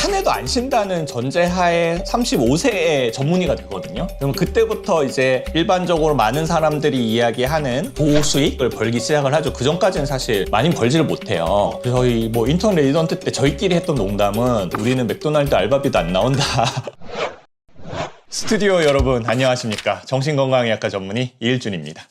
한 해도 안 쉰다는 전제하에 35세에 전문의가 되거든요. 그럼 그때부터 이제 일반적으로 많은 사람들이 이야기하는 고수익을 벌기 시작을 하죠. 그 전까지는 사실 많이 벌지를 못해요. 저희 뭐 인턴 레지던트 때 저희끼리 했던 농담은 우리는 맥도날드 알바비도 안 나온다. 스튜디오 여러분 안녕하십니까. 정신건강의학과 전문의 이일준입니다.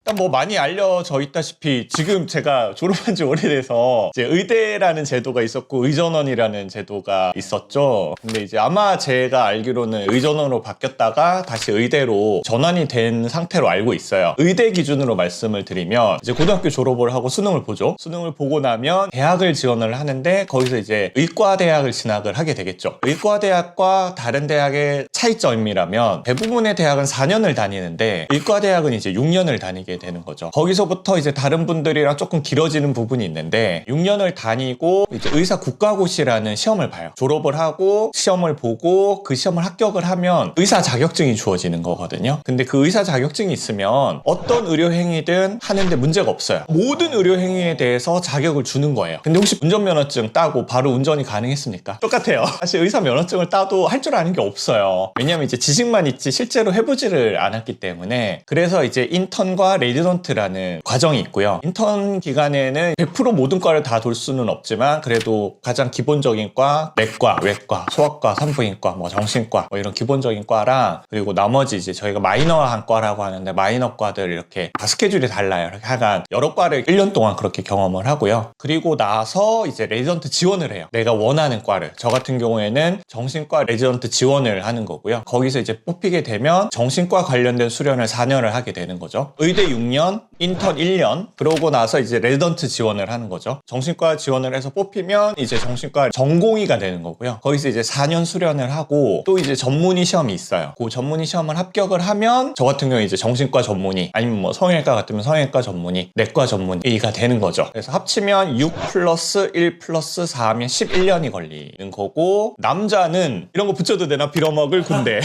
일단 뭐 많이 알려져 있다시피 지금 제가 졸업한 지 오래돼서 이제 의대라는 제도가 있었고 의전원이라는 제도가 있었죠. 근데 이제 아마 제가 알기로는 의전원으로 바뀌었다가 다시 의대로 전환이 된 상태로 알고 있어요. 의대 기준으로 말씀을 드리면 이제 고등학교 졸업을 하고 수능을 보죠. 수능을 보고 나면 대학을 지원을 하는데 거기서 이제 의과대학을 진학을 하게 되겠죠. 의과대학과 다른 대학의 차이점이라면 대부분의 대학은 4년을 다니는데 의과대학은 이제 6년을 다니게 되는 거죠. 거기서부터 이제 다른 분들이랑 조금 길어지는 부분이 있는데 6년을 다니고 이제 의사 국가고시라는 시험을 봐요. 졸업을 하고 시험을 보고 그 시험을 합격을 하면 의사 자격증이 주어지는 거거든요. 근데 그 의사 자격증이 있으면 어떤 의료행위든 하는데 문제가 없어요. 모든 의료행위에 대해서 자격을 주는 거예요. 근데 혹시 운전면허증 따고 바로 운전이 가능했습니까? 똑같아요. 사실 의사 면허증을 따도 할 줄 아는 게 없어요. 왜냐면 이제 지식만 있지 실제로 해보지를 않았기 때문에. 그래서 이제 인턴과 레지던트라는 과정이 있고요. 인턴 기간에는 100% 모든 과를 다 돌 수는 없지만 그래도 가장 기본적인 과, 내과, 외과, 소아과, 산부인과, 뭐 정신과 뭐 이런 기본적인 과랑 그리고 나머지 이제 저희가 마이너한 과라고 하는데 마이너 과들 이렇게 다 스케줄이 달라요. 이렇게 하간 여러 과를 1년 동안 그렇게 경험을 하고요. 그리고 나서 이제 레지던트 지원을 해요. 내가 원하는 과를. 저 같은 경우에는 정신과 레지던트 지원을 하는 거고요. 거기서 이제 뽑히게 되면 정신과 관련된 수련을 4년을 하게 되는 거죠. 의대 6년, 인턴 1년, 그러고 나서 이제 레지던트 지원을 하는 거죠. 정신과 지원을 해서 뽑히면 이제 정신과 전공의가 되는 거고요. 거기서 이제 4년 수련을 하고 또 이제 전문의 시험이 있어요. 그 전문의 시험을 합격을 하면 저 같은 경우에 이제 정신과 전문의 아니면 뭐 성형외과 같으면 성형외과 전문의, 내과 전문의가 되는 거죠. 그래서 합치면 6 플러스 1 플러스 4하면 11년이 걸리는 거고 남자는 이런 거 붙여도 되나? 빌어먹을 군대.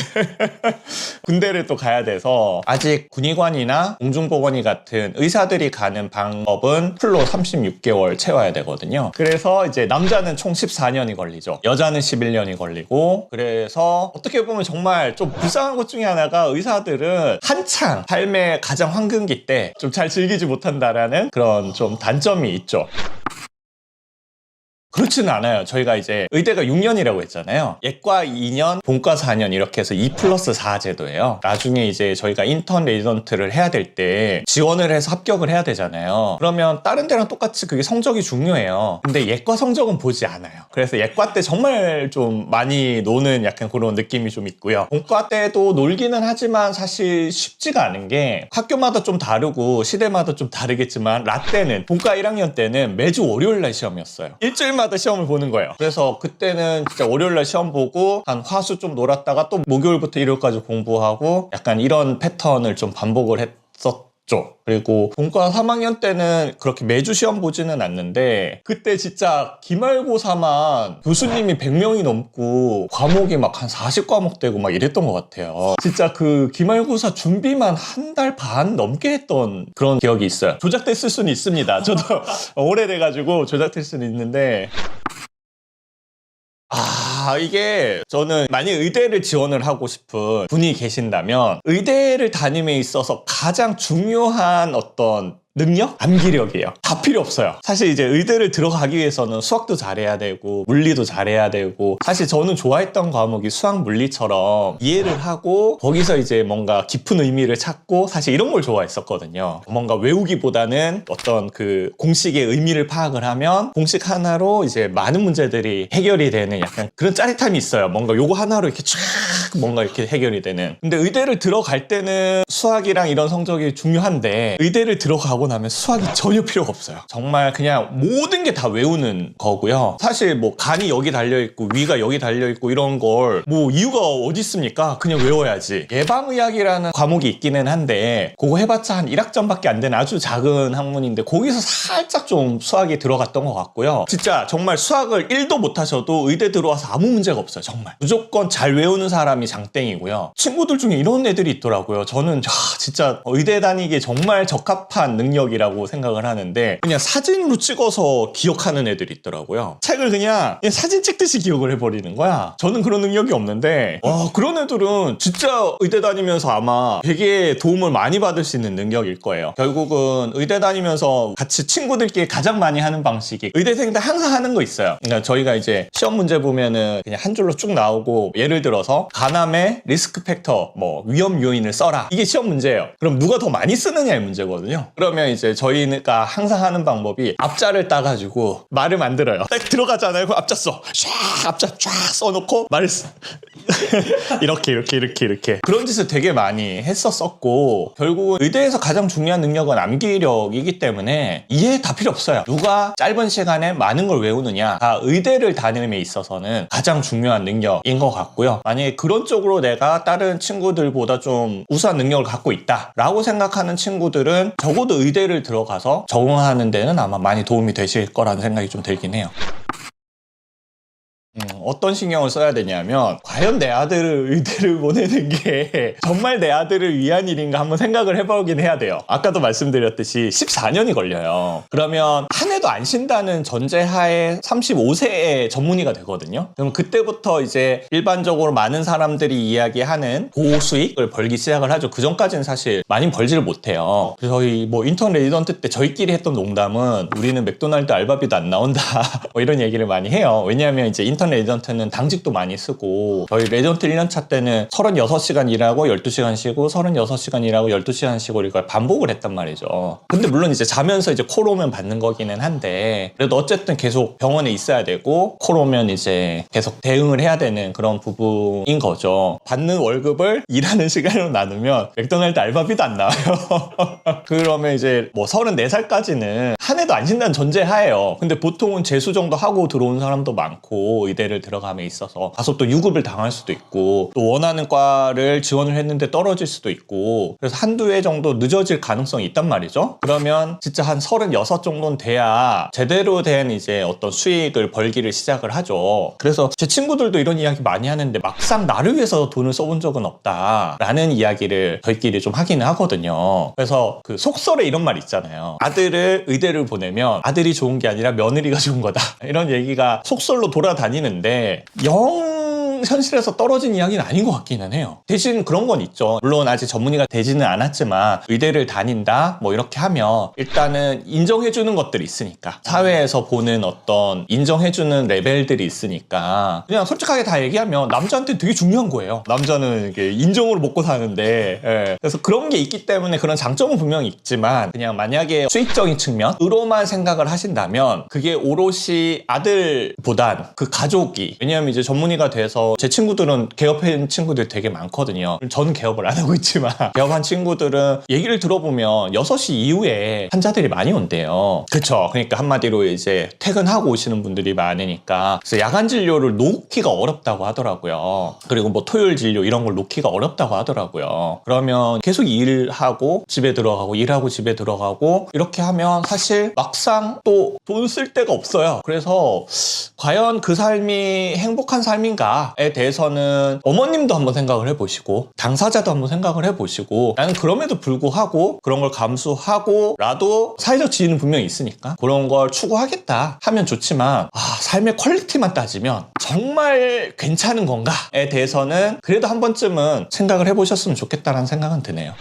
군대를 또 가야 돼서 아직 군의관이나 공중보건의 같은 의사들이 가는 방법은 풀로 36개월 채워야 되거든요. 그래서 이제 남자는 총 14년이 걸리죠. 여자는 11년이 걸리고 그래서 어떻게 보면 정말 좀 불쌍한 것 중에 하나가 의사들은 한창 삶의 가장 황금기 때 좀 잘 즐기지 못한다라는 그런 좀 단점이 있죠. 그렇지는 않아요. 저희가 이제 의대가 6년이라고 했잖아요. 예과 2년, 본과 4년 이렇게 해서 2 플러스 4 제도예요. 나중에 이제 저희가 인턴 레지던트를 해야 될 때 지원을 해서 합격을 해야 되잖아요. 그러면 다른 데랑 똑같이 그게 성적이 중요해요. 근데 예과 성적은 보지 않아요. 그래서 예과 때 정말 좀 많이 노는 약간 그런 느낌이 좀 있고요. 본과 때도 놀기는 하지만 사실 쉽지가 않은 게 학교마다 좀 다르고 시대마다 좀 다르겠지만 라떼는 본과 1학년 때는 매주 월요일날 시험이었어요. 일주일마다 시험을 보는 거예요. 그래서 그때는 진짜 월요일날 시험 보고 한 화수 좀 놀았다가 또 목요일부터 일요일까지 공부하고 약간 이런 패턴을 좀 반복을 했었죠. 그리고 본과 3학년 때는 그렇게 매주 시험 보지는 않는데 그때 진짜 기말고사만 교수님이 100명이 넘고 과목이 막 한 40과목 되고 막 이랬던 것 같아요. 진짜 그 기말고사 준비만 한 달 반 넘게 했던 그런 기억이 있어요. 조작됐을 수는 있습니다. 저도 오래돼가지고 조작될 수는 있는데 이게 저는 만약 의대를 지원을 하고 싶은 분이 계신다면 의대를 다님에 있어서 가장 중요한 어떤 능력? 암기력이에요. 다 필요 없어요. 사실 이제 의대를 들어가기 위해서는 수학도 잘해야 되고 물리도 잘해야 되고 사실 저는 좋아했던 과목이 수학 물리처럼 이해를 하고 거기서 이제 뭔가 깊은 의미를 찾고 사실 이런 걸 좋아했었거든요. 뭔가 외우기보다는 어떤 그 공식의 의미를 파악을 하면 공식 하나로 이제 많은 문제들이 해결이 되는 약간 그런 짜릿함이 있어요. 뭔가 요거 하나로 이렇게 쫙 뭔가 이렇게 해결이 되는. 근데 의대를 들어갈 때는 수학이랑 이런 성적이 중요한데 의대를 들어가고 나면 수학이 전혀 필요가 없어요. 정말 그냥 모든 게 다 외우는 거고요. 사실 뭐 간이 여기 달려있고 위가 여기 달려있고 이런 걸 뭐 이유가 어디 있습니까? 그냥 외워야지. 예방의학이라는 과목이 있기는 한데 그거 해봤자 한 1학점밖에 안 되는 아주 작은 학문인데 거기서 살짝 좀 수학이 들어갔던 것 같고요. 진짜 정말 수학을 1도 못하셔도 의대 들어와서 아무 문제가 없어요. 정말 무조건 잘 외우는 사람이 자신감이 장땡이고요. 친구들 중에 이런 애들이 있더라고요. 저는 진짜 의대 다니기에 정말 적합한 능력이라고 생각을 하는데 그냥 사진으로 찍어서 기억하는 애들이 있더라고요. 책을 그냥 사진 찍듯이 기억을 해버리는 거야. 저는 그런 능력이 없는데 그런 애들은 진짜 의대 다니면서 아마 되게 도움을 많이 받을 수 있는 능력일 거예요. 결국은 의대 다니면서 같이 친구들끼리 가장 많이 하는 방식이 의대생들 항상 하는 거 있어요. 그러니까 저희가 이제 시험 문제 보면은 그냥 한 줄로 쭉 나오고 예를 들어서 간암의 리스크 팩터 뭐 위험 요인을 써라. 이게 시험 문제예요. 그럼 누가 더 많이 쓰느냐의 문제거든요. 그러면 이제 저희가 항상 하는 방법이 앞자를 따가지고 말을 만들어요. 딱 들어가잖아요. 그럼 앞자 써. 쫙 앞자 쫙 써놓고 말을 이렇게 그런 짓을 되게 많이 했었고 결국은 의대에서 가장 중요한 능력은 암기력이기 때문에 이해 다 필요 없어요. 누가 짧은 시간에 많은 걸 외우느냐 다 의대를 다ним에 있어서는 가장 중요한 능력인 것 같고요. 만약에 그런 쪽으로 내가 다른 친구들보다 좀 우수한 능력을 갖고 있다 라고 생각하는 친구들은 적어도 의대를 들어가서 적응하는 데는 아마 많이 도움이 되실 거라는 생각이 좀 들긴 해요. 어떤 신경을 써야 되냐면 과연 내 아들을 의대를 보내는 게 정말 내 아들을 위한 일인가 한번 생각을 해보긴 해야 돼요. 아까도 말씀드렸듯이 14년이 걸려요. 그러면 한 해도 안 쉰다는 전제하에 35세에 전문의가 되거든요. 그럼 그때부터 이제 일반적으로 많은 사람들이 이야기하는 고수익을 벌기 시작을 하죠. 그 전까지는 사실 많이 벌지를 못해요. 그래서 저희 뭐 인턴 레지던트 때 저희끼리 했던 농담은 우리는 맥도날드 알바비도 안 나온다 뭐 이런 얘기를 많이 해요. 왜냐하면 이제 인턴 레지던트는 당직도 많이 쓰고 저희 레지던트 1년차 때는 36시간 일하고 12시간 쉬고 36시간 일하고 12시간 쉬고 이걸 반복을 했단 말이죠. 근데 물론 이제 자면서 이제 콜 오면 받는 거기는 한데 그래도 어쨌든 계속 병원에 있어야 되고 콜 오면 이제 계속 대응을 해야 되는 그런 부분인 거죠. 받는 월급을 일하는 시간으로 나누면 맥도날드 알바비도 안 나와요. 그러면 이제 뭐 34살까지는 한 해도 안 쉰다는 전제하에요. 근데 보통은 재수 정도 하고 들어온 사람도 많고 의대를 들어감에 있어서 가서 또 유급을 당할 수도 있고 또 원하는 과를 지원을 했는데 떨어질 수도 있고 그래서 한두 해 정도 늦어질 가능성이 있단 말이죠. 그러면 진짜 한 36 정도는 돼야 제대로 된 이제 어떤 수익을 벌기를 시작을 하죠. 그래서 제 친구들도 이런 이야기 많이 하는데 막상 나를 위해서 돈을 써본 적은 없다라는 이야기를 저희끼리 좀 하기는 하거든요. 그래서 그 속설에 이런 말 있잖아요. 아들을 의대를 보내면 아들이 좋은 게 아니라 며느리가 좋은 거다. 이런 얘기가 속설로 돌아다니는데 현실에서 떨어진 이야기는 아닌 것 같기는 해요. 대신 그런 건 있죠. 물론 아직 전문의가 되지는 않았지만 의대를 다닌다 뭐 이렇게 하면 일단은 인정해주는 것들이 있으니까 사회에서 보는 어떤 인정해주는 레벨들이 있으니까 그냥 솔직하게 다 얘기하면 남자한테 되게 중요한 거예요. 남자는 이게 인정으로 먹고 사는데 그래서 그런 게 있기 때문에 그런 장점은 분명히 있지만 그냥 만약에 수익적인 측면으로만 생각을 하신다면 그게 오롯이 아들보단 그 가족이 왜냐하면 이제 전문의가 돼서 제 친구들은 개업한 친구들 되게 많거든요. 저는 개업을 안 하고 있지만 개업한 친구들은 얘기를 들어보면 6시 이후에 환자들이 많이 온대요. 그쵸? 그러니까 한마디로 이제 퇴근하고 오시는 분들이 많으니까 그래서 야간 진료를 놓기가 어렵다고 하더라고요. 그리고 뭐 토요일 진료 이런 걸 놓기가 어렵다고 하더라고요. 그러면 계속 일하고 집에 들어가고 일하고 집에 들어가고 이렇게 하면 사실 막상 또 돈 쓸 데가 없어요. 그래서 과연 그 삶이 행복한 삶인가에 대해서는 어머님도 한번 생각을 해보시고 당사자도 한번 생각을 해보시고 나는 그럼에도 불구하고 그런 걸 감수하고 라도 사회적 지위는 분명히 있으니까 그런 걸 추구하겠다 하면 좋지만 삶의 퀄리티만 따지면 정말 괜찮은 건가에 대해서는 그래도 한 번쯤은 생각을 해보셨으면 좋겠다는 생각은 드네요.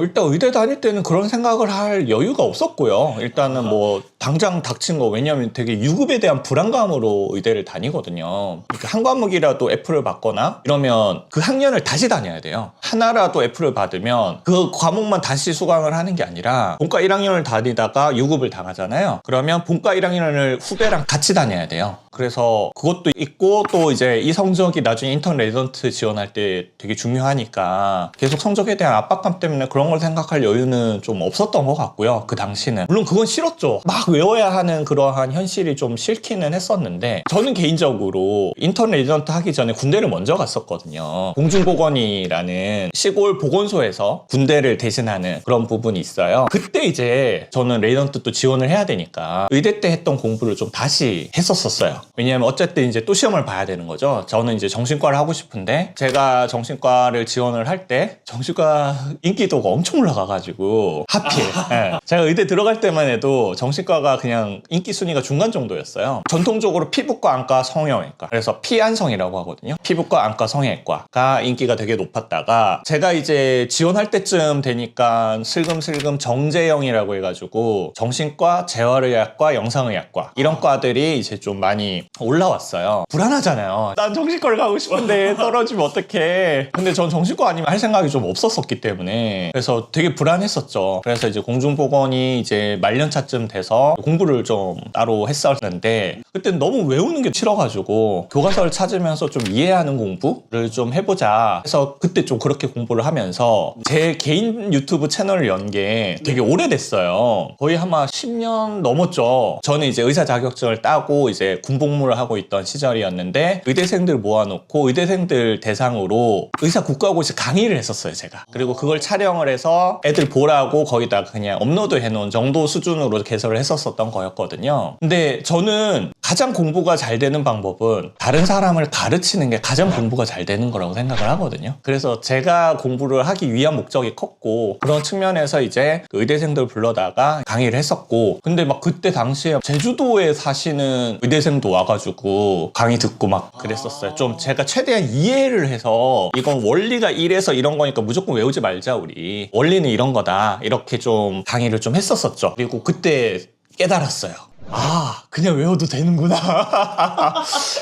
일단 의대 다닐 때는 그런 생각을 할 여유가 없었고요. 일단은 뭐 당장 닥친 거 왜냐면 되게 유급에 대한 불안감으로 의대를 다니거든요. 그러니까 한 과목이라도 F를 받거나 이러면 그 학년을 다시 다녀야 돼요. 하나라도 F를 받으면 그 과목만 다시 수강을 하는 게 아니라 본과 1학년을 다니다가 유급을 당하잖아요. 그러면 본과 1학년을 후배랑 같이 다녀야 돼요. 그래서 그것도 있고 또 이제 이 성적이 나중에 인턴 레지던트 지원할 때 되게 중요하니까 계속 성적에 대한 압박감 때문에 때문에 그런 걸 생각할 여유는 좀 없었던 것 같고요. 그 당시는. 물론 그건 싫었죠. 막 외워야 하는 그러한 현실이 좀 싫기는 했었는데 저는 개인적으로 인턴 레지던트 하기 전에 군대를 먼저 갔었거든요. 공중보건이라는 시골 보건소에서 군대를 대신하는 그런 부분이 있어요. 그때 이제 저는 레지던트 또 지원을 해야 되니까 의대 때 했던 공부를 좀 다시 했었어요. 왜냐하면 어쨌든 이제 또 시험을 봐야 되는 거죠. 저는 이제 정신과를 하고 싶은데 제가 정신과를 지원을 할 때 정신과 인기도가 엄청 올라가가지고 하필 네. 제가 의대 들어갈 때만 해도 정신과가 그냥 인기 순위가 중간 정도였어요. 전통적으로 피부과, 안과, 성형외과, 그래서 피안성이라고 하거든요. 피부과, 안과, 성형외과가 인기가 되게 높았다가 제가 이제 지원할 때쯤 되니까 슬금슬금 정재영이라고 해가지고 정신과, 재활의학과, 영상의학과 이런 과들이 이제 좀 많이 올라왔어요. 불안하잖아요. 난 정신과를 가고 싶은데 떨어지면 어떡해. 근데 전 정신과 아니면 할 생각이 좀 없었기 때문에 그래서 되게 불안했었죠. 그래서 이제 공중보건이 이제 말년차쯤 돼서 공부를 좀 따로 했었는데 그때는 너무 외우는 게 싫어가지고 교과서를 찾으면서 좀 이해하는 공부를 좀 해보자 해서 그때 좀 그렇게 공부를 하면서 제 개인 유튜브 채널을 연 게 되게 오래됐어요. 거의 아마 10년 넘었죠. 저는 이제 의사 자격증을 따고 이제 군복무를 하고 있던 시절이었는데 의대생들 모아놓고 의대생들 대상으로 의사 국가고시 강의를 했었어요, 제가. 그리고 그걸 촬영을 해서 애들 보라고 거기다 그냥 업로드 해놓은 정도 수준으로 개설을 했었던 거였거든요. 근데 저는 가장 공부가 잘 되는 방법은 다른 사람을 가르치는 게 가장 공부가 잘 되는 거라고 생각을 하거든요. 그래서 제가 공부를 하기 위한 목적이 컸고 그런 측면에서 이제 그 의대생들 불러다가 강의를 했었고 근데 막 그때 당시에 제주도에 사시는 의대생도 와가지고 강의 듣고 막 그랬었어요. 좀 제가 최대한 이해를 해서 이건 원리가 이래서 이런 거니까 무조건 외우지 말자 우리. 원리는 이런 거다. 이렇게 좀 강의를 좀 했었었죠. 그리고 그때 깨달았어요. 아, 그냥 외워도 되는구나.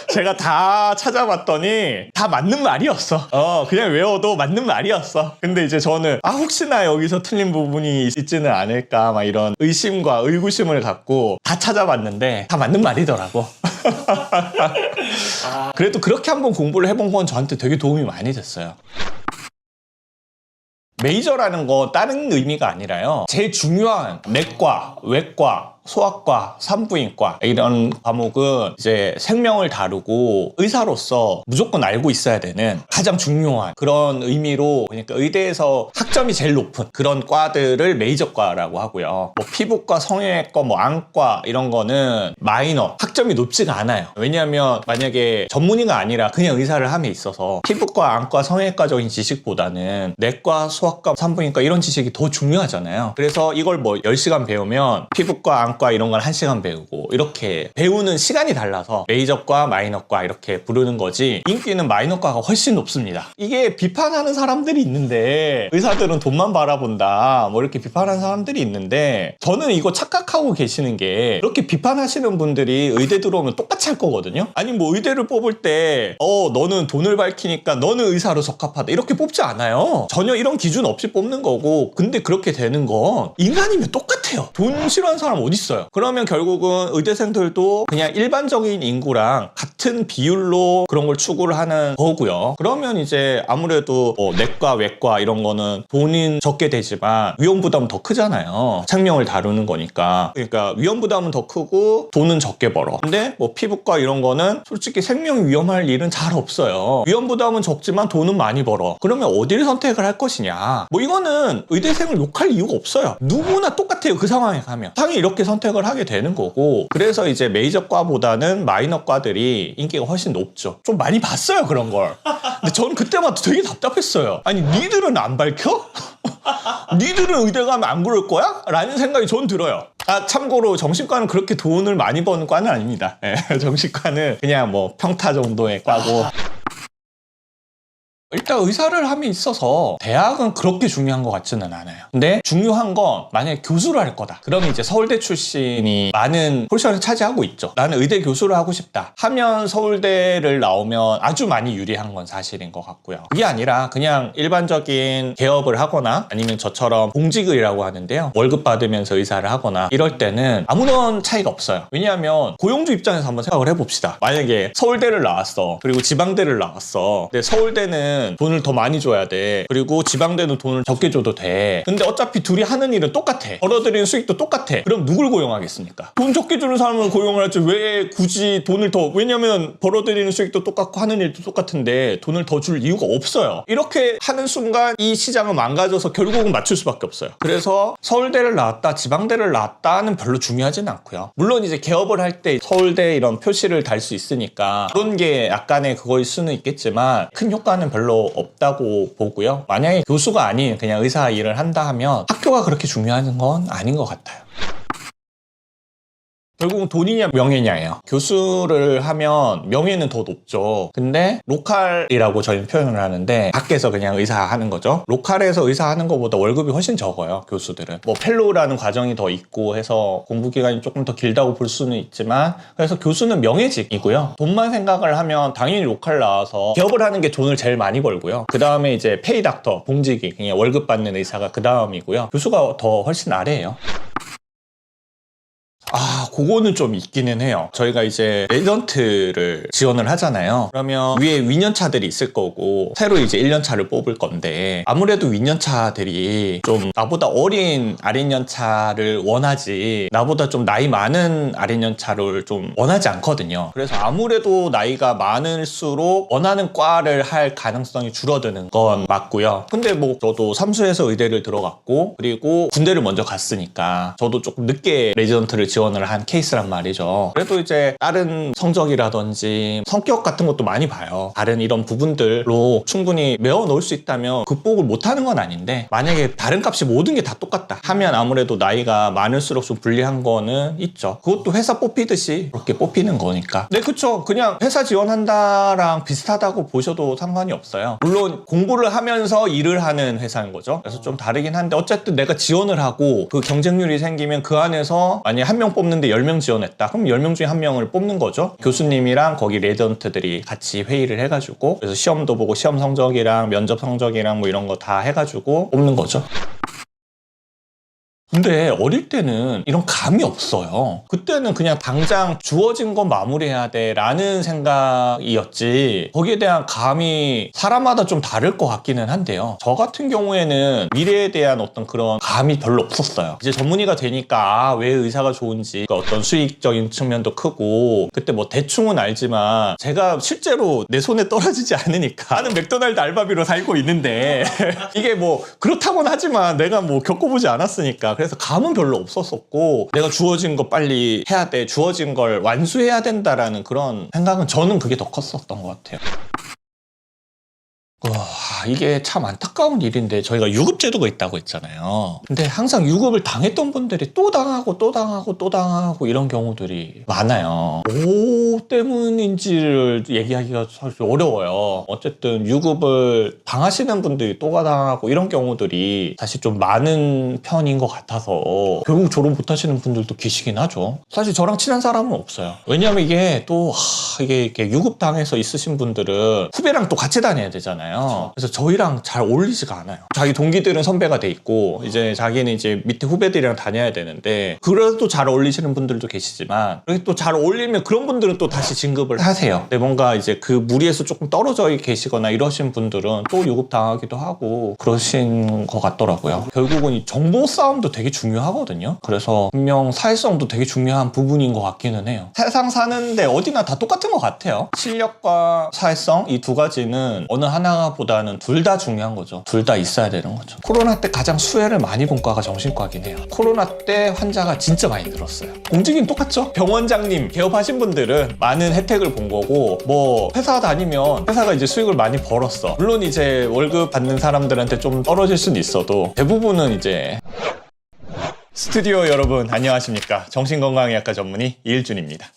제가 다 찾아봤더니 다 맞는 말이었어. 그냥 외워도 맞는 말이었어. 근데 이제 저는 혹시나 여기서 틀린 부분이 있지는 않을까 막 이런 의심과 의구심을 갖고 다 찾아봤는데 다 맞는 말이더라고. 그래도 그렇게 한번 공부를 해본 건 저한테 되게 도움이 많이 됐어요. 메이저라는 거 다른 의미가 아니라요. 제일 중요한 내과, 외과, 소아과, 산부인과 이런 과목은 이제 생명을 다루고 의사로서 무조건 알고 있어야 되는 가장 중요한 그런 의미로 그러니까 의대에서 학점이 제일 높은 그런 과들을 메이저과라고 하고요. 뭐 피부과, 성형외과, 뭐 안과 이런 거는 마이너, 학점이 높지가 않아요. 왜냐하면 만약에 전문의가 아니라 그냥 의사를 함에 있어서 피부과, 안과, 성형외과적인 지식보다는 내과, 소아과, 산부인과 이런 지식이 더 중요하잖아요. 그래서 이걸 뭐 10시간 배우면 피부과, 안과 이런 걸 1시간 배우고 이렇게 배우는 시간이 달라서 메이저과, 마이너과 이렇게 부르는 거지 인기는 마이너과가 훨씬 높습니다. 이게 비판하는 사람들이 있는데 의사들은 돈만 바라본다 뭐 이렇게 비판하는 사람들이 있는데 저는 이거 착각하고 계시는 게 그렇게 비판하시는 분들이 의대 들어오면 똑같이 할 거거든요. 아니 뭐 의대를 뽑을 때 너는 돈을 밝히니까 너는 의사로 적합하다 이렇게 뽑지 않아요. 전혀 이런 기준 없이 뽑는 거고 근데 그렇게 되는 건 인간이면 똑같아요. 돈 싫어하는 사람 어디 있어요? 그러면 결국은 의대생들도 그냥 일반적인 인구랑 같은 비율로 그런 걸 추구를 하는 거고요. 그러면 이제 아무래도 내과, 외과 이런 거는 돈은 적게 되지만 위험 부담은 더 크잖아요. 생명을 다루는 거니까. 그러니까 위험 부담은 더 크고 돈은 적게 벌어. 근데 뭐 피부과 이런 거는 솔직히 생명이 위험할 일은 잘 없어요. 위험 부담은 적지만 돈은 많이 벌어. 그러면 어디를 선택을 할 것이냐? 뭐 이거는 의대생을 욕할 이유가 없어요. 누구나 똑같아요. 그 상황에 가면. 당연히 이렇게 선택을 하게 되는 거고 그래서 이제 메이저과보다는 마이너과들이 인기가 훨씬 높죠. 좀 많이 봤어요 그런 걸. 근데 전 그때마다 되게 답답했어요. 아니 니들은 안 밝혀? 니들은 의대 가면 안 그럴 거야? 라는 생각이 전 들어요. 참고로 정신과는 그렇게 돈을 많이 버는 과는 아닙니다. 정신과는 그냥 뭐 평타 정도의 과고 일단 의사를 함에 있어서 대학은 그렇게 중요한 것 같지는 않아요. 근데 중요한 건 만약에 교수를 할 거다. 그러면 이제 서울대 출신이 많은 포지션을 차지하고 있죠. 나는 의대 교수를 하고 싶다 하면 서울대를 나오면 아주 많이 유리한 건 사실인 것 같고요. 그게 아니라 그냥 일반적인 개업을 하거나 아니면 저처럼 공직이라고 하는데요. 월급 받으면서 의사를 하거나 이럴 때는 아무런 차이가 없어요. 왜냐하면 고용주 입장에서 한번 생각을 해봅시다. 만약에 서울대를 나왔어. 그리고 지방대를 나왔어. 근데 서울대는 의대는 돈을 더 많이 줘야 돼. 그리고 지방대는 돈을 적게 줘도 돼. 근데 어차피 둘이 하는 일은 똑같아. 벌어들이는 수익도 똑같아. 그럼 누굴 고용하겠습니까? 돈 적게 주는 사람을 고용을 하지 왜 굳이 돈을 더, 왜냐면 벌어들이는 수익도 똑같고 하는 일도 똑같은데 돈을 더 줄 이유가 없어요. 이렇게 하는 순간 이 시장은 망가져서 결국은 맞출 수밖에 없어요. 그래서 서울대를 나왔다, 지방대를 나왔다는 별로 중요하진 않고요. 물론 이제 개업을 할 때 서울대 이런 표시를 달 수 있으니까 그런 게 약간의 그거일 수는 있겠지만 큰 효과는 별로 없다고 보고요. 만약에 교수가 아닌 그냥 의사 일을 한다 하면 학교가 그렇게 중요한 건 아닌 것 같아요. 결국은 돈이냐 명예냐예요. 교수를 하면 명예는 더 높죠. 근데 로컬이라고 저희는 표현을 하는데 밖에서 그냥 의사 하는 거죠. 로컬에서 의사 하는 것보다 월급이 훨씬 적어요. 교수들은 뭐 펠로우라는 과정이 더 있고 해서 공부 기간이 조금 더 길다고 볼 수는 있지만, 그래서 교수는 명예직이고요. 돈만 생각을 하면 당연히 로컬 나와서 개업을 하는 게 돈을 제일 많이 벌고요. 그 다음에 이제 페이 닥터, 봉직이 그냥 월급 받는 의사가 그 다음이고요. 교수가 더 훨씬 아래예요. 그거는 좀 있기는 해요. 저희가 이제 레지던트를 지원을 하잖아요. 그러면 위에 위년차들이 있을 거고 새로 이제 1년차를 뽑을 건데, 아무래도 위년차들이 좀 나보다 어린 아랫년차를 원하지 나보다 좀 나이 많은 아랫년차를 좀 원하지 않거든요. 그래서 아무래도 나이가 많을수록 원하는 과를 할 가능성이 줄어드는 건 맞고요. 근데 뭐 저도 삼수해서 의대를 들어갔고 그리고 군대를 먼저 갔으니까 저도 조금 늦게 레지던트를 지원을 한 케이스란 말이죠. 그래도 이제 다른 성적이라든지 성격 같은 것도 많이 봐요. 다른 이런 부분들로 충분히 메워 놓을 수 있다면 극복을 못하는 건 아닌데, 만약에 다른 값이 모든 게 다 똑같다 하면 아무래도 나이가 많을수록 좀 불리한 거는 있죠. 그것도 회사 뽑히듯이 그렇게 뽑히는 거니까. 네, 그쵸. 그냥 회사 지원한다랑 비슷하다고 보셔도 상관이 없어요. 물론 공부를 하면서 일을 하는 회사인 거죠. 그래서 좀 다르긴 한데, 어쨌든 내가 지원을 하고 그 경쟁률이 생기면 그 안에서 만약에 한 명 뽑는데 10명 지원했다. 그럼 10명 중에 한 명을 뽑는 거죠. 교수님이랑 거기 레지던트들이 같이 회의를 해가지고, 그래서 시험도 보고 시험 성적이랑 면접 성적이랑 뭐 이런 거 다 해가지고 뽑는 거죠. 근데 어릴 때는 이런 감이 없어요. 그때는 그냥 당장 주어진 건 마무리해야 돼 라는 생각이었지, 거기에 대한 감이 사람마다 좀 다를 것 같기는 한데요. 저 같은 경우에는 미래에 대한 어떤 그런 감이 별로 없었어요. 이제 전문의가 되니까 왜 의사가 좋은지, 그러니까 어떤 수익적인 측면도 크고, 그때 뭐 대충은 알지만 제가 실제로 내 손에 떨어지지 않으니까, 나는 맥도날드 알바비로 살고 있는데 이게 뭐 그렇다고는 하지만 내가 뭐 겪어보지 않았으니까, 그래서 감은 별로 없었었고, 내가 주어진 거 빨리 해야 돼, 주어진 걸 완수해야 된다라는 그런 생각은 저는 그게 더 컸었던 것 같아요. 이게 참 안타까운 일인데, 저희가 유급제도가 있다고 했잖아요. 근데 항상 유급을 당했던 분들이 또 당하고 또 당하고 또 당하고 이런 경우들이 많아요. 뭐 때문인지를 얘기하기가 사실 어려워요. 어쨌든 유급을 당하시는 분들이 또 당하고 이런 경우들이 사실 좀 많은 편인 것 같아서 결국 졸업 못하시는 분들도 계시긴 하죠. 사실 저랑 친한 사람은 없어요. 왜냐하면 이게 또 이게 이렇게 유급 당해서 있으신 분들은 후배랑 또 같이 다녀야 되잖아요. 그래서 저희랑 잘 어울리지가 않아요. 자기 동기들은 선배가 돼 있고 이제 자기는 이제 밑에 후배들이랑 다녀야 되는데, 그래도 잘 어울리시는 분들도 계시지만, 그렇게 또 잘 어울리면 그런 분들은 또 다시 진급을 하세요. 근데 뭔가 이제 그 무리에서 조금 떨어져 계시거나 이러신 분들은 또 유급 당하기도 하고 그러신 것 같더라고요. 결국은 이 정보 싸움도 되게 중요하거든요. 그래서 분명 사회성도 되게 중요한 부분인 것 같기는 해요. 세상 사는데 어디나 다 똑같은 것 같아요. 실력과 사회성, 이 두 가지는 어느 하나보다는 둘 다 중요한 거죠. 둘 다 있어야 되는 거죠. 코로나 때 가장 수혜를 많이 본 과가 정신과긴 해요. 코로나 때 환자가 진짜 많이 늘었어요. 공직인 똑같죠? 병원장님 개업하신 분들은 많은 혜택을 본 거고, 뭐 회사 다니면 회사가 이제 수익을 많이 벌었어. 물론 이제 월급 받는 사람들한테 좀 떨어질 수는 있어도 대부분은 이제. 스튜디오 여러분 안녕하십니까? 정신건강의학과 전문의 이일준입니다.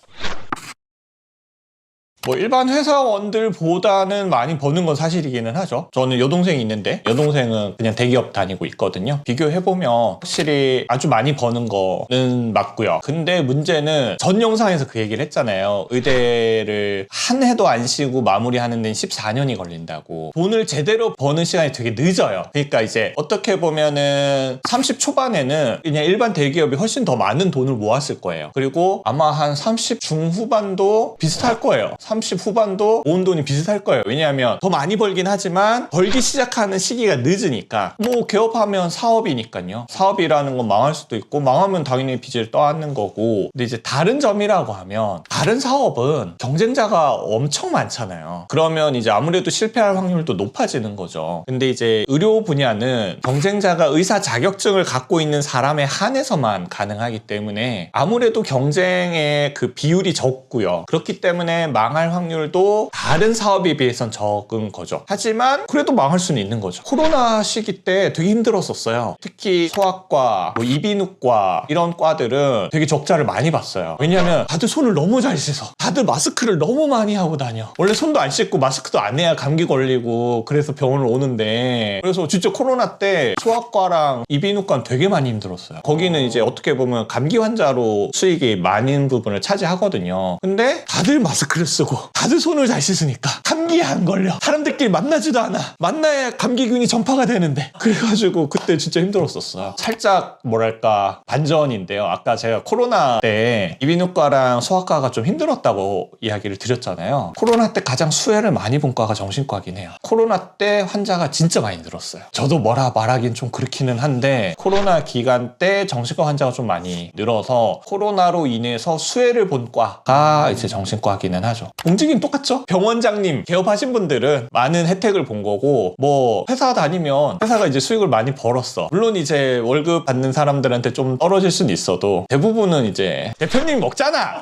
뭐 일반 회사원들보다는 많이 버는 건 사실이기는 하죠. 저는 여동생이 있는데 여동생은 그냥 대기업 다니고 있거든요. 비교해보면 확실히 아주 많이 버는 거는 맞고요. 근데 문제는 전 영상에서 그 얘기를 했잖아요. 의대를 한 해도 안 쉬고 마무리하는 데는 14년이 걸린다고. 돈을 제대로 버는 시간이 되게 늦어요. 그러니까 이제 어떻게 보면은 30 초반에는 그냥 일반 대기업이 훨씬 더 많은 돈을 모았을 거예요. 그리고 아마 한 30 중후반도 비슷할 거예요. 30 후반도 모은 돈이 비슷할 거예요. 왜냐하면 더 많이 벌긴 하지만 벌기 시작하는 시기가 늦으니까. 뭐 개업하면 사업이니까요. 사업이라는 건 망할 수도 있고 망하면 당연히 빚을 떠안는 거고. 근데 이제 다른 점이라고 하면 다른 사업은 경쟁자가 엄청 많잖아요. 그러면 이제 아무래도 실패할 확률도 높아지는 거죠. 근데 이제 의료 분야는 경쟁자가 의사 자격증을 갖고 있는 사람에 한해서만 가능하기 때문에 아무래도 경쟁의 그 비율이 적고요. 그렇기 때문에 망할 확률도 다른 사업에 비해선 적은 거죠. 하지만 그래도 망할 수는 있는 거죠. 코로나 시기 때 되게 힘들었었어요. 특히 소아과, 뭐 이비인후과 이런 과들은 되게 적자를 많이 봤어요. 왜냐하면 다들 손을 너무 잘 씻어. 다들 마스크를 너무 많이 하고 다녀. 원래 손도 안 씻고 마스크도 안 해야 감기 걸리고 그래서 병원을 오는데, 그래서 진짜 코로나 때 소아과랑 이비인후과는 되게 많이 힘들었어요. 거기는 이제 어떻게 보면 감기 환자로 수익이 많은 부분을 차지하거든요. 근데 다들 마스크를 쓰고 다들 손을 잘 씻으니까 감기에 안 걸려. 사람들끼리 만나지도 않아. 만나야 감기균이 전파가 되는데. 그래가지고 그때 진짜 힘들었었어요. 살짝 뭐랄까 반전인데요. 아까 제가 코로나 때 이비인후과랑 소아과가 좀 힘들었다고 이야기를 드렸잖아요. 코로나 때 가장 수혜를 많이 본 과가 정신과긴 해요. 코로나 때 환자가 진짜 많이 늘었어요. 저도 뭐라 말하긴 좀 그렇기는 한데 코로나 기간 때 정신과 환자가 좀 많이 늘어서 코로나로 인해서 수혜를 본 과가 이제 정신과기는 하죠. 움직임 똑같죠? 병원장님 개업하신 분들은 많은 혜택을 본 거고, 뭐 회사 다니면 회사가 이제 수익을 많이 벌었어. 물론 이제 월급 받는 사람들한테 좀 떨어질 수는 있어도 대부분은 이제 대표님 먹잖아.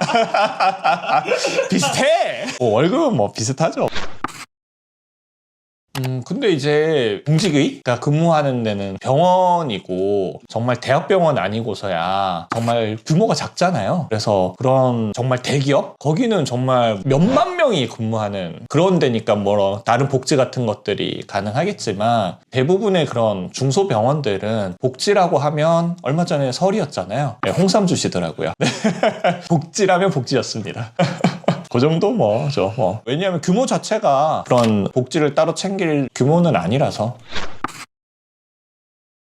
비슷해. 뭐 월급은 뭐 비슷하죠. 근데 이제 공직의? 그러니까 근무하는 데는 병원이고 정말 대학병원 아니고서야 정말 규모가 작잖아요. 그래서 그런 정말 대기업? 거기는 정말 몇만 명이 근무하는 그런 데니까 뭐 다른 복지 같은 것들이 가능하겠지만 대부분의 그런 중소병원들은 복지라고 하면 얼마 전에 설이었잖아요. 네, 홍삼 주시더라고요. 복지라면 복지였습니다. 그 정도 뭐죠. 왜냐하면 규모 자체가 그런 복지를 따로 챙길 규모는 아니라서.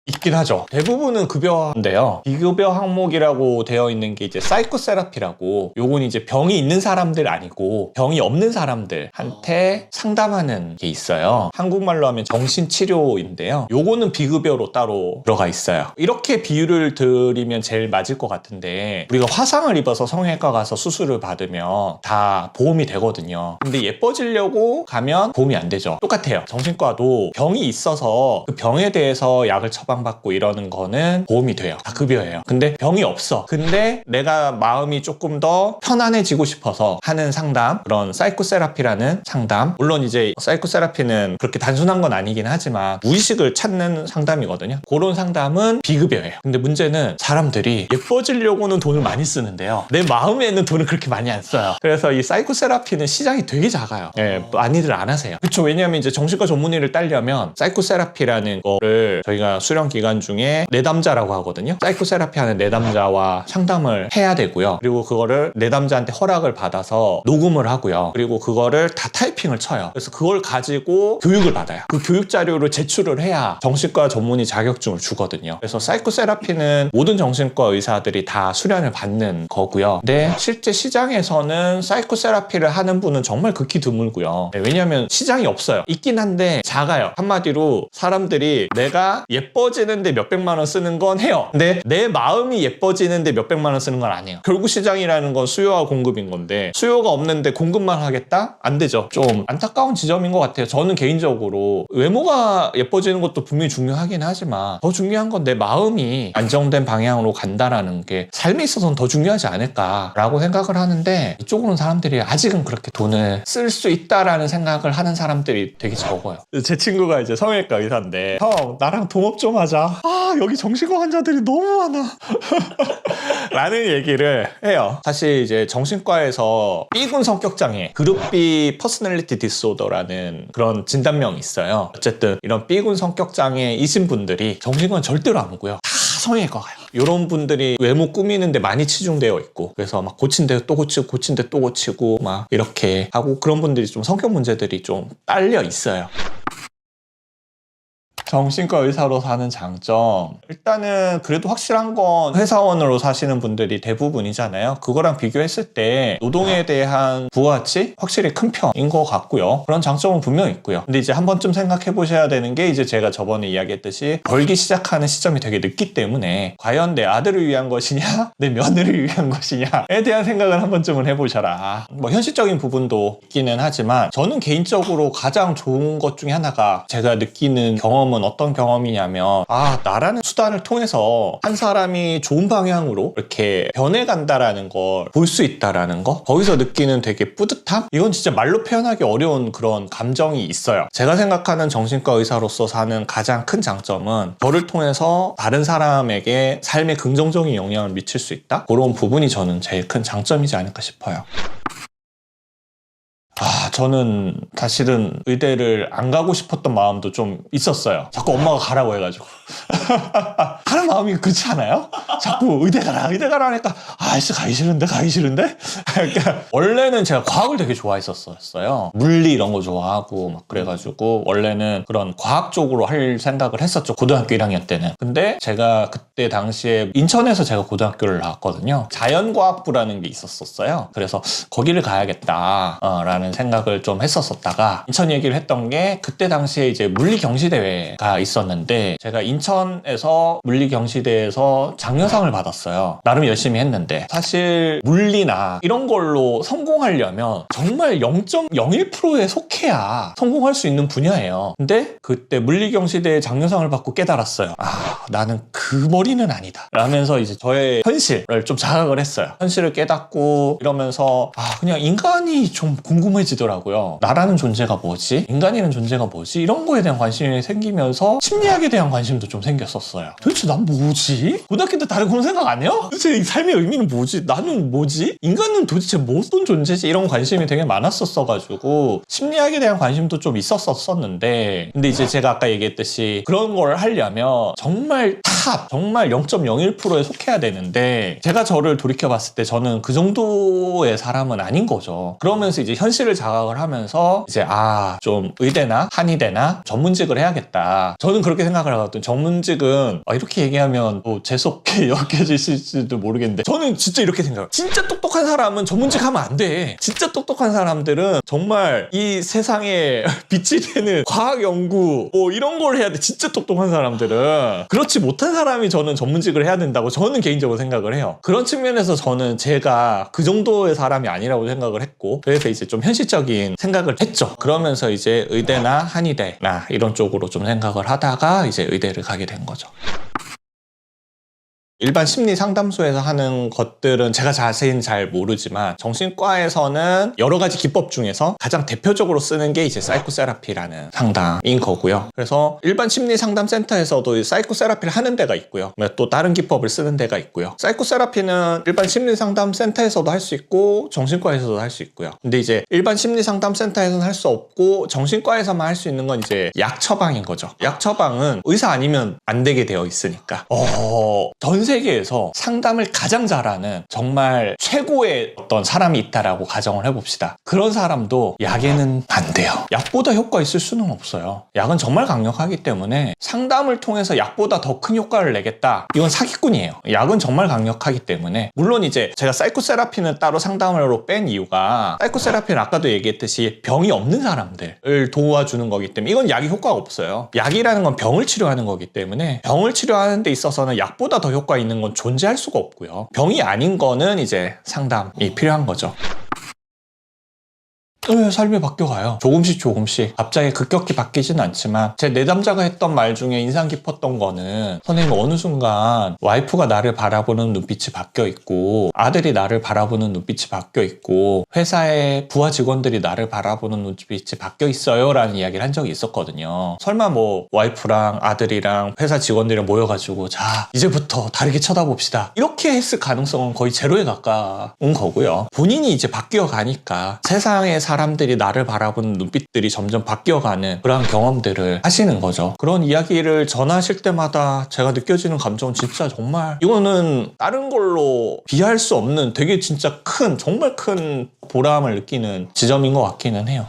있긴 하죠. 대부분은 급여인데요. 비급여 항목이라고 되어 있는 게 이제 사이코세라피라고, 요건 이제 병이 있는 사람들 아니고 병이 없는 사람들한테 상담하는 게 있어요. 한국말로 하면 정신치료인데요. 요거는 비급여로 따로 들어가 있어요. 이렇게 비유를 드리면 제일 맞을 것 같은데, 우리가 화상을 입어서 성형외과 가서 수술을 받으면 다 보험이 되거든요. 근데 예뻐지려고 가면 보험이 안 되죠. 똑같아요. 정신과도 병이 있어서 그 병에 대해서 약을 처방받고 이러는 거는 보험이 돼요. 다 급여예요. 근데 병이 없어. 근데 내가 마음이 조금 더 편안해지고 싶어서 하는 상담, 그런 사이코세라피라는 상담. 물론 이제 사이코세라피는 그렇게 단순한 건 아니긴 하지만 무의식을 찾는 상담이거든요. 그런 상담은 비급여예요. 근데 문제는 사람들이 예뻐지려고는 돈을 많이 쓰는데요. 내 마음에는 돈을 그렇게 많이 안 써요. 그래서 이 사이코세라피는 시장이 되게 작아요. 예, 많이들 안 하세요. 그렇죠. 왜냐하면 이제 정신과 전문의를 따려면 사이코세라피라는 거를 저희가 수련 기간 중에 내담자라고 하거든요. 사이코세라피 하는 내담자와 상담을 해야 되고요. 그리고 그거를 내담자한테 허락을 받아서 녹음을 하고요. 그리고 그거를 다 타이핑을 쳐요. 그래서 그걸 가지고 교육을 받아요. 그 교육 자료를 제출을 해야 정신과 전문의 자격증을 주거든요. 그래서 사이코세라피는 모든 정신과 의사들이 다 수련을 받는 거고요. 근데 실제 시장에서는 사이코세라피를 하는 분은 정말 극히 드물고요. 왜냐하면 시장이 없어요. 있긴 한데 작아요. 한마디로 사람들이 내가 예뻐지는데 몇백만 원 쓰는 건 해요. 근데 내 마음이 예뻐지는데 몇백만 원 쓰는 건 아니에요. 결국 시장이라는 건 수요와 공급인 건데, 수요가 없는데 공급만 하겠다? 안 되죠. 좀 안타까운 지점인 것 같아요. 저는 개인적으로 외모가 예뻐지는 것도 분명히 중요하긴 하지만 더 중요한 건 내 마음이 안정된 방향으로 간다라는 게 삶에 있어서는 더 중요하지 않을까라고 생각을 하는데, 이쪽으로는 사람들이 아직은 그렇게 돈을 쓸 수 있다라는 생각을 하는 사람들이 되게 적어요. 제 친구가 이제 성형외과 의사인데, 형 나랑 동업 좀 하자. 여기 정신과 환자들이 너무 많아. 라는 얘기를 해요. 사실 이제 정신과에서 B군 성격장애, 그룹 B 퍼스널리티 디스오더라는 그런 진단명이 있어요. 어쨌든 이런 B군 성격장애이신 분들이 정신과는 절대로 안 오고요. 다 성형외과 가요. 이런 분들이 외모 꾸미는데 많이 치중되어 있고, 그래서 막 고친 데 또 고치고 고친 데 또 고치고 막 이렇게 하고, 그런 분들이 좀 성격 문제들이 좀 딸려 있어요. 정신과 의사로 사는 장점, 일단은 그래도 확실한 건 회사원으로 사시는 분들이 대부분이잖아요. 그거랑 비교했을 때 노동에 대한 부가가치 확실히 큰 편인 것 같고요. 그런 장점은 분명히 있고요. 근데 이제 한 번쯤 생각해 보셔야 되는 게, 이제 제가 저번에 이야기했듯이 벌기 시작하는 시점이 되게 늦기 때문에 과연 내 아들을 위한 것이냐 내 며느리를 위한 것이냐에 대한 생각을 한 번쯤은 해보셔라. 뭐 현실적인 부분도 있기는 하지만, 저는 개인적으로 가장 좋은 것 중에 하나가, 제가 느끼는 경험은 어떤 경험이냐면, 나라는 수단을 통해서 한 사람이 좋은 방향으로 이렇게 변해간다라는 걸 볼 수 있다라는 거, 거기서 느끼는 되게 뿌듯함? 이건 진짜 말로 표현하기 어려운 그런 감정이 있어요. 제가 생각하는 정신과 의사로서 사는 가장 큰 장점은, 저를 통해서 다른 사람에게 삶에 긍정적인 영향을 미칠 수 있다? 그런 부분이 저는 제일 큰 장점이지 않을까 싶어요. 저는 사실은 의대를 안 가고 싶었던 마음도 좀 있었어요. 자꾸 엄마가 가라고 해가지고. 하는 마음이 그렇지 않아요? 자꾸 의대 가라 하니까 진짜 가기 싫은데? 그러니까 원래는 제가 과학을 되게 좋아했었어요. 물리 이런 거 좋아하고 막 그래가지고 원래는 그런 과학 쪽으로 할 생각을 했었죠. 고등학교 1학년 때는. 근데 제가 그때 당시에 인천에서 제가 고등학교를 나왔거든요. 자연과학부라는 게 있었어요. 그래서 거기를 가야겠다 라는 생각을 좀 했었다가, 인천 얘기를 했던 게, 그때 당시에 이제 물리 경시대회가 있었는데, 제가 인천에서 물리 경시대회에서 장려상을 받았어요. 나름 열심히 했는데, 사실 물리나 이런 걸로 성공하려면 정말 0.01%에 속해야 성공할 수 있는 분야예요. 근데 그때 물리 경시대회 장려상을 받고 깨달았어요. 나는 그 머리는 아니다 라면서 이제 저의 현실을 좀 자각을 했어요. 현실을 깨닫고 이러면서 그냥 인간이 좀 궁금해지더라고요. 나라는 존재가 뭐지? 인간이라는 존재가 뭐지? 이런 거에 대한 관심이 생기면서 심리학에 대한 관심도 좀 생겼었어요. 도대체 난 뭐지? 고등학교 때 다른 그런 생각 안 해요? 도대체 이 삶의 의미는 뭐지? 나는 뭐지? 인간은 도대체 어떤 존재지? 이런 관심이 되게 많았었어가지고 심리학에 대한 관심도 좀 있었었는데, 근데 이제 제가 아까 얘기했듯이 그런 걸 하려면 정말 정말 0.01%에 속해야 되는데, 제가 저를 돌이켜봤을 때 저는 그 정도의 사람은 아닌 거죠. 그러면서 이제 현실을 자각을 하면서 이제 좀 의대나 한의대나 전문직을 해야겠다. 저는 그렇게 생각을 하거든요. 전문직은 이렇게 얘기하면 또 재수없게 여겨지실지도 모르겠는데, 저는 진짜 이렇게 생각해요. 진짜 똑똑한 사람은 전문직 하면 안 돼. 진짜 똑똑한 사람들은 정말 이 세상에 빛이 되는 과학 연구 이런 걸 해야 돼. 진짜 똑똑한 사람들은. 그렇지 못한 사람이 저는 전문직을 해야 된다고 저는 개인적으로 생각을 해요. 그런 측면에서 저는 제가 그 정도의 사람이 아니라고 생각을 했고, 그래서 이제 좀 현실적인 생각을 했죠. 그러면서 이제 의대나 한의대나 이런 쪽으로 좀 생각을 하다가 이제 의대를 가게 된 거죠. 일반 심리 상담소에서 하는 것들은 제가 자세히는 잘 모르지만, 정신과에서는 여러 가지 기법 중에서 가장 대표적으로 쓰는 게 이제 사이코세라피라는 상담인 거고요. 그래서 일반 심리 상담 센터에서도 사이코세라피를 하는 데가 있고요. 또 다른 기법을 쓰는 데가 있고요. 사이코세라피는 일반 심리 상담 센터에서도 할 수 있고 정신과에서도 할 수 있고요. 근데 이제 일반 심리 상담 센터에서는 할 수 없고 정신과에서만 할 수 있는 건 이제 약 처방인 거죠. 약 처방은 의사 아니면 안 되게 되어 있으니까. 전 세계에서 상담을 가장 잘하는 정말 최고의 어떤 사람이 있다라고 가정을 해봅시다. 그런 사람도 약에는 안 돼요. 약보다 효과 있을 수는 없어요. 약은 정말 강력하기 때문에 상담을 통해서 약보다 더 큰 효과를 내겠다, 이건 사기꾼이에요. 약은 정말 강력하기 때문에. 물론 이제 제가 사이코세라피는 따로 상담으로 뺀 이유가, 사이코세라피는 아까도 얘기했듯이 병이 없는 사람들을 도와주는 거기 때문에 이건 약이 효과가 없어요. 약이라는 건 병을 치료하는 거기 때문에 병을 치료하는 데 있어서는 약보다 더 효과 있는 건 존재할 수가 없고요. 병이 아닌 거는 이제 상담이 필요한 거죠. 삶이 바뀌어가요. 조금씩. 갑자기 급격히 바뀌진 않지만, 제 내담자가 했던 말 중에 인상 깊었던 거는, 선생님 어느 순간 와이프가 나를 바라보는 눈빛이 바뀌어 있고, 아들이 나를 바라보는 눈빛이 바뀌어 있고, 회사의 부하 직원들이 나를 바라보는 눈빛이 바뀌어 있어요 라는 이야기를 한 적이 있었거든요. 설마 뭐 와이프랑 아들이랑 회사 직원들이랑 모여가지고 자 이제부터 다르게 쳐다봅시다 이렇게 했을 가능성은 거의 제로에 가까운 거고요. 본인이 이제 바뀌어 가니까 세상의 사람들이 나를 바라보는 눈빛들이 점점 바뀌어가는 그런 경험들을 하시는 거죠. 그런 이야기를 전하실 때마다 제가 느껴지는 감정은 진짜 정말, 이거는 다른 걸로 비할 수 없는 되게 진짜 큰, 정말 큰 보람을 느끼는 지점인 것 같기는 해요.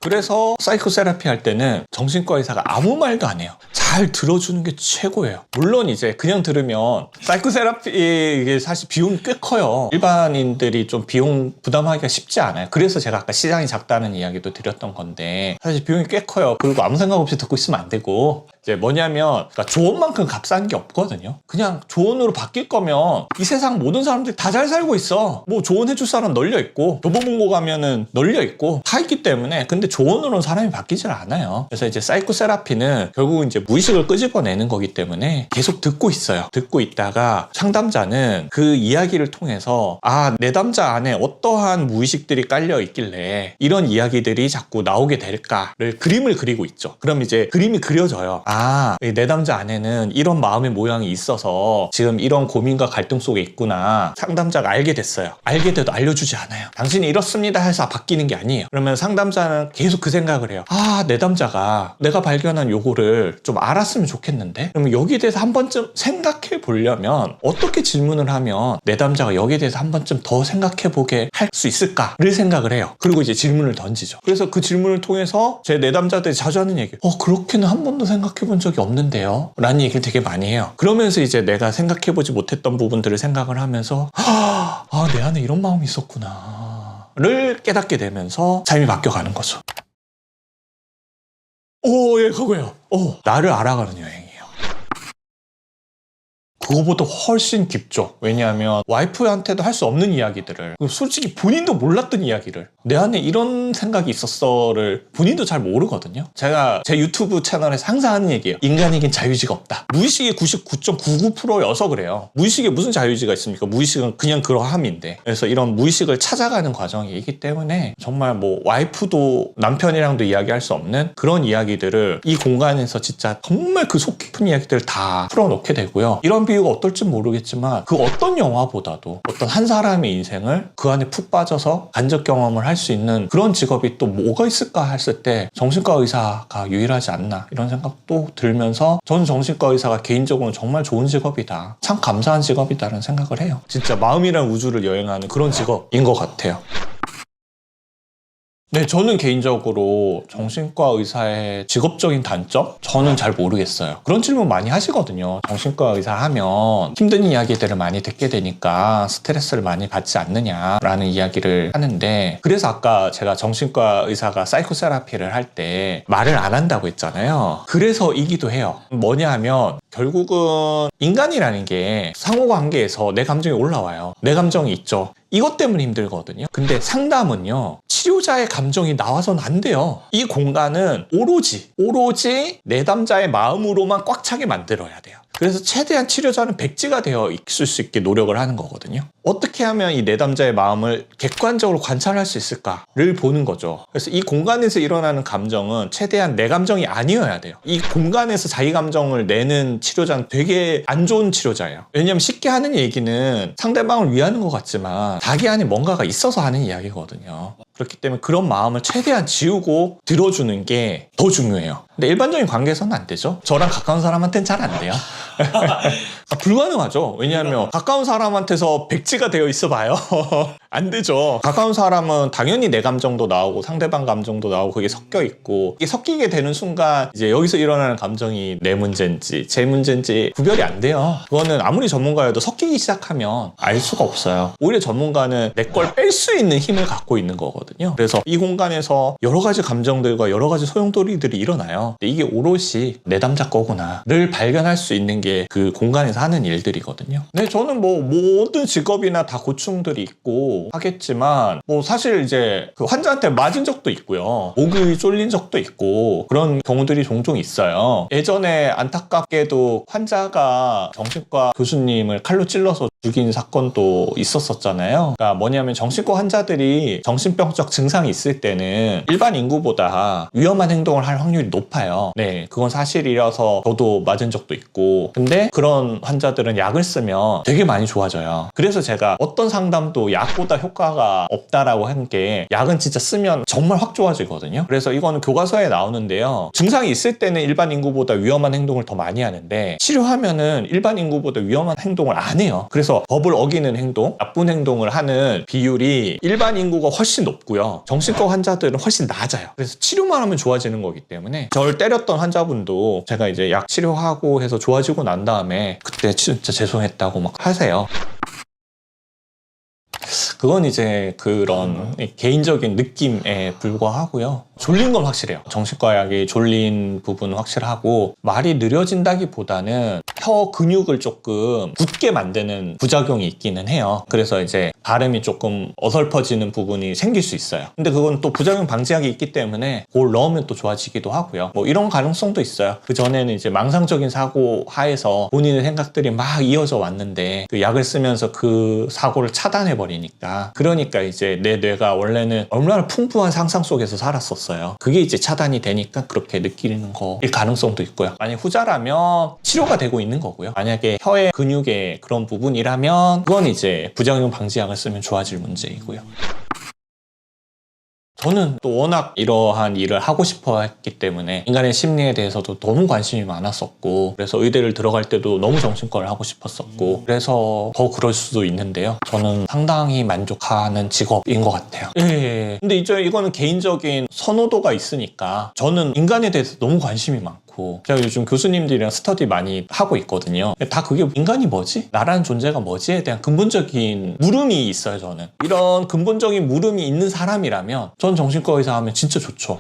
그래서 사이코세라피 할 때는 정신과 의사가 아무 말도 안 해요. 잘 들어주는 게 최고예요. 물론 이제 그냥 들으면 사이코세라피 이게 사실 비용이 꽤 커요. 일반인들이 좀 비용 부담하기가 쉽지 않아요. 그래서 제가 아까 시장이 작다는 이야기도 드렸던 건데 사실 비용이 꽤 커요. 그리고 아무 생각 없이 듣고 있으면 안 되고 이제 뭐냐면 그러니까 조언만큼 값싼 게 없거든요. 그냥 조언으로 바뀔 거면 이 세상 모든 사람들이 다 잘 살고 있어. 뭐 조언해줄 사람 널려 있고 교보문고 가면은 널려 있고 다 있기 때문에 근데 조언으로는 사람이 바뀌질 않아요. 그래서 이제 사이코세라피는 결국은 이제 무의식을 끄집어내는 거기 때문에 계속 듣고 있어요. 듣고 있다가 상담자는 그 이야기를 통해서 아, 내담자 안에 어떠한 무의식들이 깔려 있길래 이런 이야기들이 자꾸 나오게 될까를 그림을 그리고 있죠. 그럼 이제 그림이 그려져요. 아, 이 내담자 안에는 이런 마음의 모양이 있어서 지금 이런 고민과 갈등 속에 있구나. 상담자가 알게 됐어요. 알게 돼도 알려주지 않아요. 당신이 이렇습니다 해서 바뀌는 게 아니에요. 그러면 상담자는 계속 그 생각을 해요. 아, 내담자가 내가 발견한 요거를 좀 알았으면 좋겠는데? 그러면 여기에 대해서 한 번쯤 생각해 보려면 어떻게 질문을 하면 내담자가 여기에 대해서 한 번쯤 더 생각해 보게 할 수 있을까를 생각을 해요. 그리고 이제 질문을 던지죠. 그래서 그 질문을 통해서 제 내담자들이 자주 하는 얘기, 그렇게는 한 번도 생각해 본 적이 없는데요? 라는 얘기를 되게 많이 해요. 그러면서 이제 내가 생각해 보지 못했던 부분들을 생각을 하면서 내 안에 이런 마음이 있었구나 를 깨닫게 되면서 삶이 바뀌어가는 거죠. 예, 그거예요. 나를 알아가는 여행이에요. 그거보다 훨씬 깊죠. 왜냐하면 와이프한테도 할 수 없는 이야기들을, 솔직히 본인도 몰랐던 이야기를, 내 안에 이런 생각이 있었어를 본인도 잘 모르거든요. 제가 제 유튜브 채널에서 항상 하는 얘기예요. 인간에겐 자유의지가 없다. 무의식이 99.99%여서 그래요. 무의식에 무슨 자유의지가 있습니까? 무의식은 그냥 그러함인데. 그래서 이런 무의식을 찾아가는 과정이기 때문에 정말 뭐 와이프도 남편이랑도 이야기할 수 없는 그런 이야기들을 이 공간에서 진짜 정말 그 속 깊은 이야기들을 다 풀어놓게 되고요. 이런 비유가 어떨지 모르겠지만 그 어떤 영화보다도 어떤 한 사람의 인생을 그 안에 푹 빠져서 간접 경험을 할 수 있는 그런 직업이 또 뭐가 있을까 했을 때 정신과 의사가 유일하지 않나 이런 생각도 들면서 저는 정신과 의사가 개인적으로는 정말 좋은 직업이다. 참 감사한 직업이다라는 생각을 해요. 진짜 마음이란 우주를 여행하는 그런 직업인 것 같아요. 네, 저는 개인적으로 정신과 의사의 직업적인 단점? 저는 잘 모르겠어요. 그런 질문 많이 하시거든요. 정신과 의사 하면 힘든 이야기들을 많이 듣게 되니까 스트레스를 많이 받지 않느냐라는 이야기를 하는데, 그래서 아까 제가 정신과 의사가 사이코세라피를 할 때 말을 안 한다고 했잖아요. 그래서이기도 해요. 뭐냐 하면 결국은 인간이라는 게 상호관계에서 내 감정이 올라와요. 내 감정이 있죠. 이것 때문에 힘들거든요. 근데 상담은요, 치료자의 감정이 나와서는 안 돼요. 이 공간은 오로지 내담자의 마음으로만 꽉 차게 만들어야 돼요. 그래서 최대한 치료자는 백지가 되어 있을 수 있게 노력을 하는 거거든요. 어떻게 하면 이 내담자의 마음을 객관적으로 관찰할 수 있을까를 보는 거죠. 그래서 이 공간에서 일어나는 감정은 최대한 내 감정이 아니어야 돼요. 이 공간에서 자기 감정을 내는 치료자는 되게 안 좋은 치료자예요. 왜냐면 쉽게 하는 얘기는 상대방을 위하는 것 같지만 자기 안에 뭔가가 있어서 하는 이야기거든요. 그렇기 때문에 그런 마음을 최대한 지우고 들어주는 게 더 중요해요. 근데 일반적인 관계에서는 안 되죠. 저랑 가까운 사람한테는 잘 안 돼요. 불가능하죠. 왜냐하면 가까운 사람한테서 백지가 되어 있어 봐요. 안 되죠. 가까운 사람은 당연히 내 감정도 나오고 상대방 감정도 나오고 그게 섞여 있고, 이게 섞이게 되는 순간 이제 여기서 일어나는 감정이 내 문제인지 제 문제인지 구별이 안 돼요. 그거는 아무리 전문가여도 섞이기 시작하면 알 수가 없어요. 오히려 전문가는 내 걸 뺄 수 있는 힘을 갖고 있는 거거든요. 그래서 이 공간에서 여러 가지 감정들과 여러 가지 소용돌이들이 일어나요. 근데 이게 오롯이 내담자 거구나를 발견할 수 있는 게 그 공간에서 하는 일들이거든요. 네, 저는 뭐 모든 직업이나 다 고충들이 있고 하겠지만, 뭐 사실 이제 그 환자한테 맞은 적도 있고요. 목이 쫄린 적도 있고 그런 경우들이 종종 있어요. 예전에 안타깝게도 환자가 정신과 교수님을 칼로 찔러서 죽인 사건도 있었었잖아요. 그러니까 뭐냐면 정신과 환자들이 정신병적 증상이 있을 때는 일반 인구보다 위험한 행동을 할 확률이 높아요. 네, 그건 사실이라서 저도 맞은 적도 있고. 근데 그런 환자들은 약을 쓰면 되게 많이 좋아져요. 그래서 제가 어떤 상담도 약보다 효과가 없다라고 한 게, 약은 진짜 쓰면 정말 확 좋아지거든요. 그래서 이거는 교과서에 나오는데요. 증상이 있을 때는 일반 인구보다 위험한 행동을 더 많이 하는데 치료하면은 일반 인구보다 위험한 행동을 안 해요. 그래서 그래서 법을 어기는 행동, 나쁜 행동을 하는 비율이 일반 인구가 훨씬 높고요. 정신과 환자들은 훨씬 낮아요. 그래서 치료만 하면 좋아지는 거기 때문에 저를 때렸던 환자분도 제가 이제 약 치료하고 해서 좋아지고 난 다음에 그때 진짜 죄송했다고 막 하세요. 그건 이제 그런 개인적인 느낌에 불과하고요. 졸린 건 확실해요. 정신과 약이 졸린 부분은 확실하고, 말이 느려진다기보다는 혀 근육을 조금 굳게 만드는 부작용이 있기는 해요. 그래서 이제 발음이 조금 어설퍼지는 부분이 생길 수 있어요. 근데 그건 또 부작용 방지약이 있기 때문에 그걸 넣으면 또 좋아지기도 하고요. 뭐 이런 가능성도 있어요. 그 전에는 이제 망상적인 사고 하에서 본인의 생각들이 막 이어져 왔는데 그 약을 쓰면서 그 사고를 차단해 버리니까, 그러니까 이제 내 뇌가 원래는 얼마나 풍부한 상상 속에서 살았었어요. 그게 이제 차단이 되니까 그렇게 느끼는 거일 가능성도 있고요. 만약 후자라면 치료가 되고 있는 거고요. 만약에 혀의 근육의 그런 부분이라면 그건 이제 부작용 방지약을 쓰면 좋아질 문제이고요. 저는 또 워낙 이러한 일을 하고 싶어 했기 때문에 인간의 심리에 대해서도 너무 관심이 많았었고, 그래서 의대를 들어갈 때도 너무 정신과를 하고 싶었었고, 그래서 더 그럴 수도 있는데요. 저는 상당히 만족하는 직업인 것 같아요. 예. 근데 이제 이거는 개인적인 선호도가 있으니까 저는 인간에 대해서 너무 관심이 많고, 제가 요즘 교수님들이랑 스터디 많이 하고 있거든요. 다 그게 인간이 뭐지? 나라는 존재가 뭐지?에 대한 근본적인 물음이 있어요. 저는 이런 근본적인 물음이 있는 사람이라면 전 정신과 의사 하면 진짜 좋죠.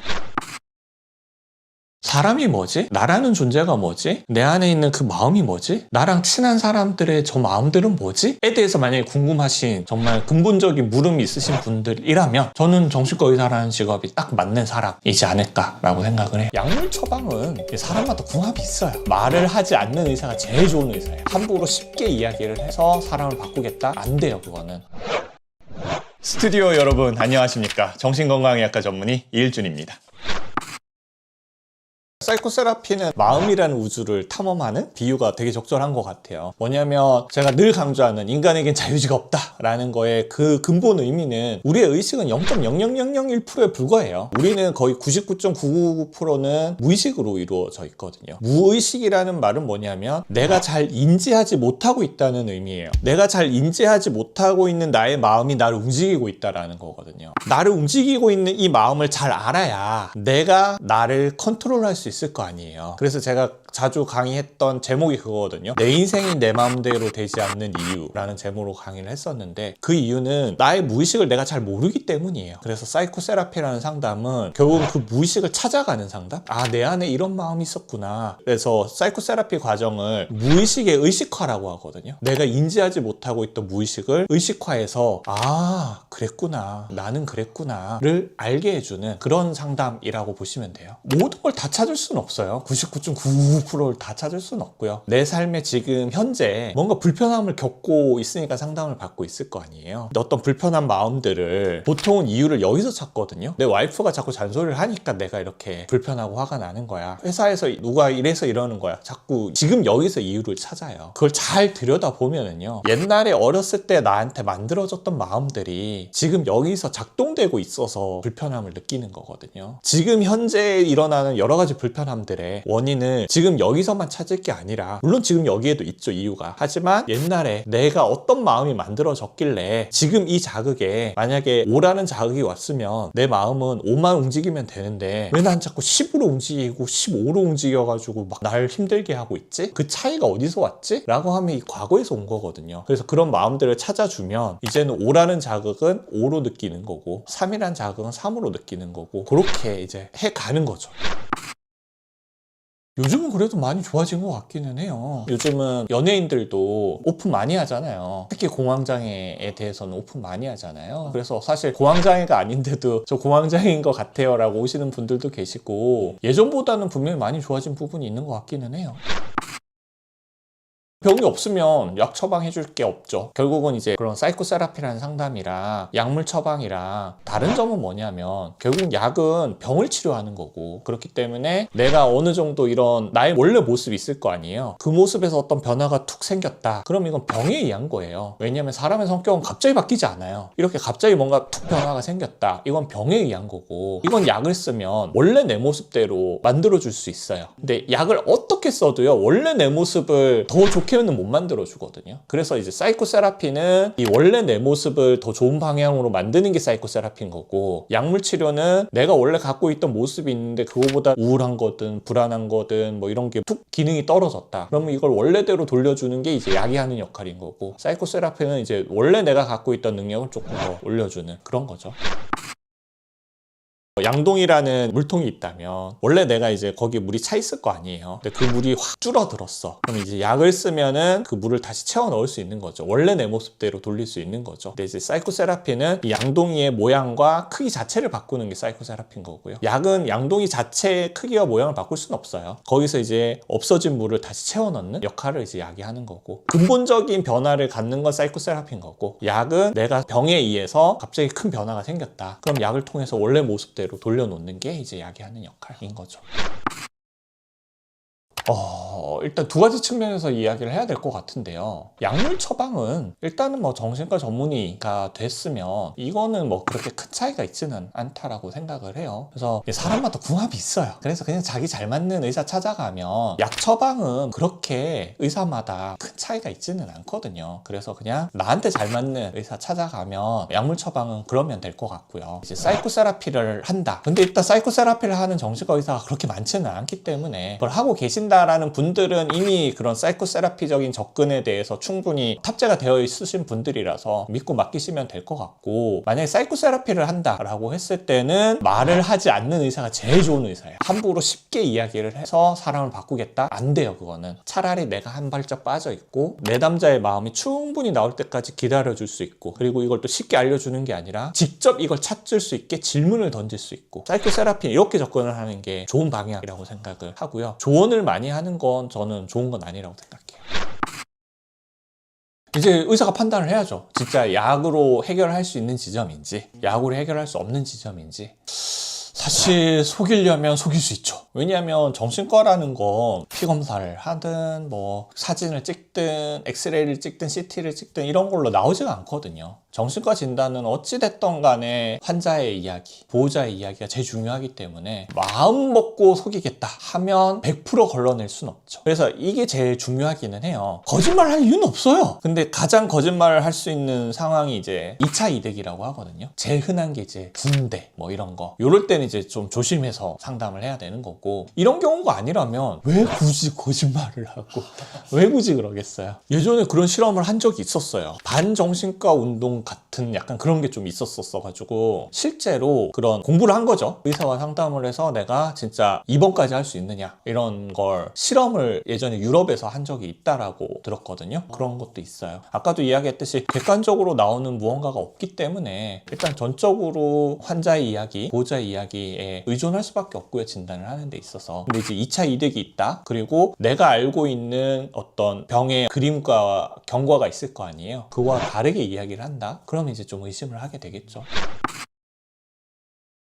사람이 뭐지? 나라는 존재가 뭐지? 내 안에 있는 그 마음이 뭐지? 나랑 친한 사람들의 저 마음들은 뭐지? 에 대해서 만약에 궁금하신 정말 근본적인 물음이 있으신 분들이라면 저는 정신과 의사라는 직업이 딱 맞는 사람이지 않을까라고 생각을 해요. 약물 처방은 사람마다 궁합이 있어요. 말을 하지 않는 의사가 제일 좋은 의사예요. 함부로 쉽게 이야기를 해서 사람을 바꾸겠다? 안 돼요, 그거는. 스튜디오 여러분 안녕하십니까? 정신건강의학과 전문의 이일준입니다. 사이코세라피는 마음이라는 우주를 탐험하는 비유가 되게 적절한 것 같아요. 뭐냐면 제가 늘 강조하는 인간에겐 자유의지가 없다라는 거의 그 근본 의미는 우리의 의식은 0.00001%에 불과해요. 우리는 거의 99.999%는 무의식으로 이루어져 있거든요. 무의식이라는 말은 뭐냐면 내가 잘 인지하지 못하고 있다는 의미예요. 내가 잘 인지하지 못하고 있는 나의 마음이 나를 움직이고 있다는 거거든요. 나를 움직이고 있는 이 마음을 잘 알아야 내가 나를 컨트롤할 수 있을 거 아니에요. 그래서 제가 자주 강의했던 제목이 그거거든요. 내 인생이 내 마음대로 되지 않는 이유라는 제목으로 강의를 했었는데, 그 이유는 나의 무의식을 내가 잘 모르기 때문이에요. 그래서 사이코세라피라는 상담은 결국 그 무의식을 찾아가는 상담? 아, 내 안에 이런 마음이 있었구나. 그래서 사이코세라피 과정을 무의식의 의식화라고 하거든요. 내가 인지하지 못하고 있던 무의식을 의식화해서 아, 그랬구나, 나는 그랬구나를 알게 해주는 그런 상담이라고 보시면 돼요. 모든 걸 다 찾을 수는 없어요. 99.99%를 다 찾을 수는 없고요. 내 삶에 지금 현재 뭔가 불편함을 겪고 있으니까 상담을 받고 있을 거 아니에요. 근데 어떤 불편한 마음들을 보통은 이유를 여기서 찾거든요. 내 와이프가 자꾸 잔소리를 하니까 내가 이렇게 불편하고 화가 나는 거야. 회사에서 누가 이래서 이러는 거야. 자꾸 지금 여기서 이유를 찾아요. 그걸 잘 들여다보면은요, 옛날에 어렸을 때 나한테 만들어졌던 마음들이 지금 여기서 작동되고 있어서 불편함을 느끼는 거거든요. 지금 현재 일어나는 여러 가지 불편함들의 원인을 지금 여기서만 찾을 게 아니라, 물론 지금 여기에도 있죠, 이유가. 하지만 옛날에 내가 어떤 마음이 만들어졌길래 지금 이 자극에, 만약에 5라는 자극이 왔으면 내 마음은 5만 움직이면 되는데 왜 난 자꾸 10으로 움직이고 15로 움직여가지고 막 날 힘들게 하고 있지? 그 차이가 어디서 왔지? 라고 하면 이 과거에서 온 거거든요. 그래서 그런 마음들을 찾아주면 이제는 5라는 자극은 5로 느끼는 거고 3이라는 자극은 3으로 느끼는 거고, 그렇게 이제 해가는 거죠. 요즘은 그래도 많이 좋아진 것 같기는 해요. 요즘은 연예인들도 오픈 많이 하잖아요. 특히 공황장애에 대해서는 오픈 많이 하잖아요. 그래서 사실 공황장애가 아닌데도 저 공황장애인 것 같아요 라고 오시는 분들도 계시고, 예전보다는 분명히 많이 좋아진 부분이 있는 것 같기는 해요. 병이 없으면 약 처방해 줄 게 없죠. 결국은 이제 그런 사이코세라피라는 상담이랑 약물 처방이랑 다른 점은 뭐냐면, 결국 약은 병을 치료하는 거고, 그렇기 때문에 내가 어느 정도 이런 나의 원래 모습이 있을 거 아니에요. 그 모습에서 어떤 변화가 툭 생겼다. 그럼 이건 병에 의한 거예요. 왜냐하면 사람의 성격은 갑자기 바뀌지 않아요. 이렇게 갑자기 뭔가 툭 변화가 생겼다. 이건 병에 의한 거고, 이건 약을 쓰면 원래 내 모습대로 만들어줄 수 있어요. 근데 약을 어떻게 써도요, 원래 내 모습을 더 좋게 표현은 못 만들어 주거든요. 그래서 이제 사이코세라피는 이 원래 내 모습을 더 좋은 방향으로 만드는 게 사이코세라피인 거고, 약물 치료는 내가 원래 갖고 있던 모습이 있는데 그거보다 우울한 거든 불안한 거든 뭐 이런 게 툭 기능이 떨어졌다. 그러면 이걸 원래대로 돌려주는 게 이제 약이 하는 역할인 거고, 사이코세라피는 이제 원래 내가 갖고 있던 능력을 조금 더 올려주는 그런 거죠. 양동이라는 물통이 있다면 원래 내가 이제 거기 물이 차 있을 거 아니에요. 근데 그 물이 확 줄어들었어. 그럼 이제 약을 쓰면은 그 물을 다시 채워 넣을 수 있는 거죠. 원래 내 모습대로 돌릴 수 있는 거죠. 근데 이제 사이코세라피는 이 양동이의 모양과 크기 자체를 바꾸는 게 사이코세라피인 거고요. 약은 양동이 자체의 크기와 모양을 바꿀 수는 없어요. 거기서 이제 없어진 물을 다시 채워 넣는 역할을 이제 약이 하는 거고, 근본적인 변화를 갖는 건 사이코세라피인 거고, 약은 내가 병에 의해서 갑자기 큰 변화가 생겼다. 그럼 약을 통해서 원래 모습대로 돌려놓는 게 이제 약이 하는 역할인 거죠. 일단 두 가지 측면에서 이야기를 해야 될 것 같은데요. 약물 처방은 일단은 뭐 정신과 전문의가 됐으면 이거는 뭐 그렇게 큰 차이가 있지는 않다라고 생각을 해요. 그래서 사람마다 궁합이 있어요. 그래서 그냥 자기 잘 맞는 의사 찾아가면 약 처방은 그렇게 의사마다 큰 차이가 있지는 않거든요. 그래서 그냥 나한테 잘 맞는 의사 찾아가면 약물 처방은 그러면 될 것 같고요. 이제 사이코세라피를 한다. 근데 일단 사이코세라피를 하는 정신과 의사가 그렇게 많지는 않기 때문에 그걸 하고 계신다라는 분들은 이미 그런 사이코세라피적인 접근에 대해서 충분히 탑재가 되어 있으신 분들이라서 믿고 맡기시면 될 것 같고, 만약에 사이코세라피를 한다라고 했을 때는 말을 하지 않는 의사가 제일 좋은 의사예요. 함부로 쉽게 이야기를 해서 사람을 바꾸겠다? 안 돼요. 그거는 차라리 내가 한 발짝 빠져 있고 내담자의 마음이 충분히 나올 때까지 기다려줄 수 있고, 그리고 이걸 또 쉽게 알려주는 게 아니라 직접 이걸 찾을 수 있게 질문을 던질 수 있고, 사이코세라피는 이렇게 접근을 하는 게 좋은 방향이라고 생각을 하고요. 조언을 많이 하는 건 저는 좋은 건 아니라고 생각해요. 이제 의사가 판단을 해야죠. 진짜 약으로 해결할 수 있는 지점인지 약으로 해결할 수 없는 지점인지. 사실 속이려면 속일 수 있죠. 왜냐하면 정신과라는 건 피검사를 하든 뭐 사진을 찍든 엑스레이를 찍든 CT를 찍든 이런 걸로 나오지가 않거든요. 정신과 진단은 어찌됐던 간에 환자의 이야기, 보호자의 이야기가 제일 중요하기 때문에 마음 먹고 속이겠다 하면 100% 걸러낼 순 없죠. 그래서 이게 제일 중요하기는 해요. 거짓말 할 이유는 없어요. 근데 가장 거짓말을 할 수 있는 상황이 이제 2차 이득이라고 하거든요. 제일 흔한 게 이제 군대 뭐 이런 거. 요럴 때는 이제 좀 조심해서 상담을 해야 되는 거고, 이런 경우가 아니라면 왜 굳이 거짓말을 하고 왜 굳이 그러겠어요. 예전에 그런 실험을 한 적이 있었어요. 반정신과 운동 같은 약간 그런 게 좀 있었어 가지고 실제로 그런 공부를 한 거죠. 의사와 상담을 해서 내가 진짜 입원까지 할 수 있느냐 이런 걸 실험을 예전에 유럽에서 한 적이 있다라고 들었거든요. 그런 것도 있어요. 아까도 이야기했듯이 객관적으로 나오는 무언가가 없기 때문에 일단 전적으로 환자의 이야기, 보호자의 이야기에 의존할 수밖에 없고요. 진단을 하는 데 있어서. 근데 이제 2차 이득이 있다. 그리고 내가 알고 있는 어떤 병의 그림과 경과가 있을 거 아니에요. 그거와 다르게 이야기를 한다. 그러면 이제 좀 의심을 하게 되겠죠.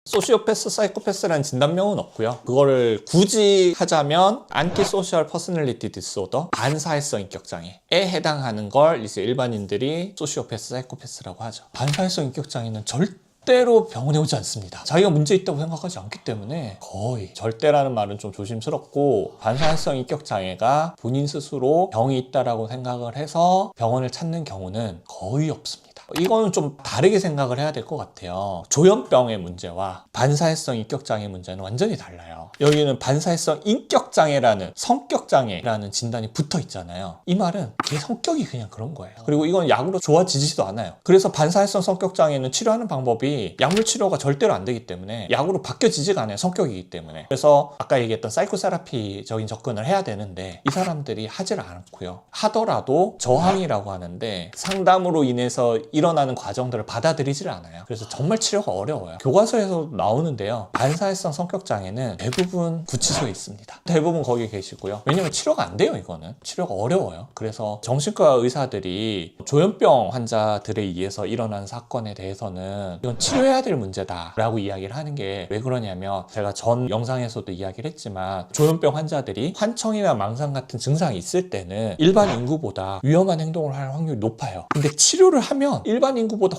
소시오패스, 사이코패스라는 진단명은 없고요. 그거를 굳이 하자면 안티소셜 퍼스널리티 디스오더, 반사회성 인격장애에 해당하는 걸 이제 일반인들이 소시오패스, 사이코패스라고 하죠. 반사회성 인격장애는 절대로 병원에 오지 않습니다. 자기가 문제 있다고 생각하지 않기 때문에 거의, 절대라는 말은 좀 조심스럽고, 반사회성 인격장애가 본인 스스로 병이 있다라고 생각을 해서 병원을 찾는 경우는 거의 없습니다. 이거는 좀 다르게 생각을 해야 될 것 같아요. 조현병의 문제와 반사회성 인격장애 문제는 완전히 달라요. 여기는 반사회성 인격장애라는 성격장애라는 진단이 붙어 있잖아요. 이 말은 걔 성격이 그냥 그런 거예요. 그리고 이건 약으로 좋아지지도 않아요. 그래서 반사회성 성격장애는 치료하는 방법이 약물 치료가 절대로 안 되기 때문에 약으로 바뀌어지지가 않아요. 성격이기 때문에. 그래서 아까 얘기했던 사이코세라피적인 접근을 해야 되는데 이 사람들이 하질 않고요. 하더라도 저항이라고 하는데 상담으로 인해서 일어나는 과정들을 받아들이질 않아요. 그래서 정말 치료가 어려워요. 교과서에서 나오는데요. 반사회성 성격장애는 대부분 구치소에 있습니다. 대부분 거기 계시고요. 왜냐면 치료가 안 돼요. 이거는 치료가 어려워요. 그래서 정신과 의사들이 조현병 환자들에 의해서 일어난 사건에 대해서는 이건 치료해야 될 문제다 라고 이야기를 하는 게 왜 그러냐면, 제가 전 영상에서도 이야기를 했지만 조현병 환자들이 환청이나 망상 같은 증상이 있을 때는 일반 인구보다 위험한 행동을 할 확률이 높아요. 근데 치료를 하면 일반 인구보다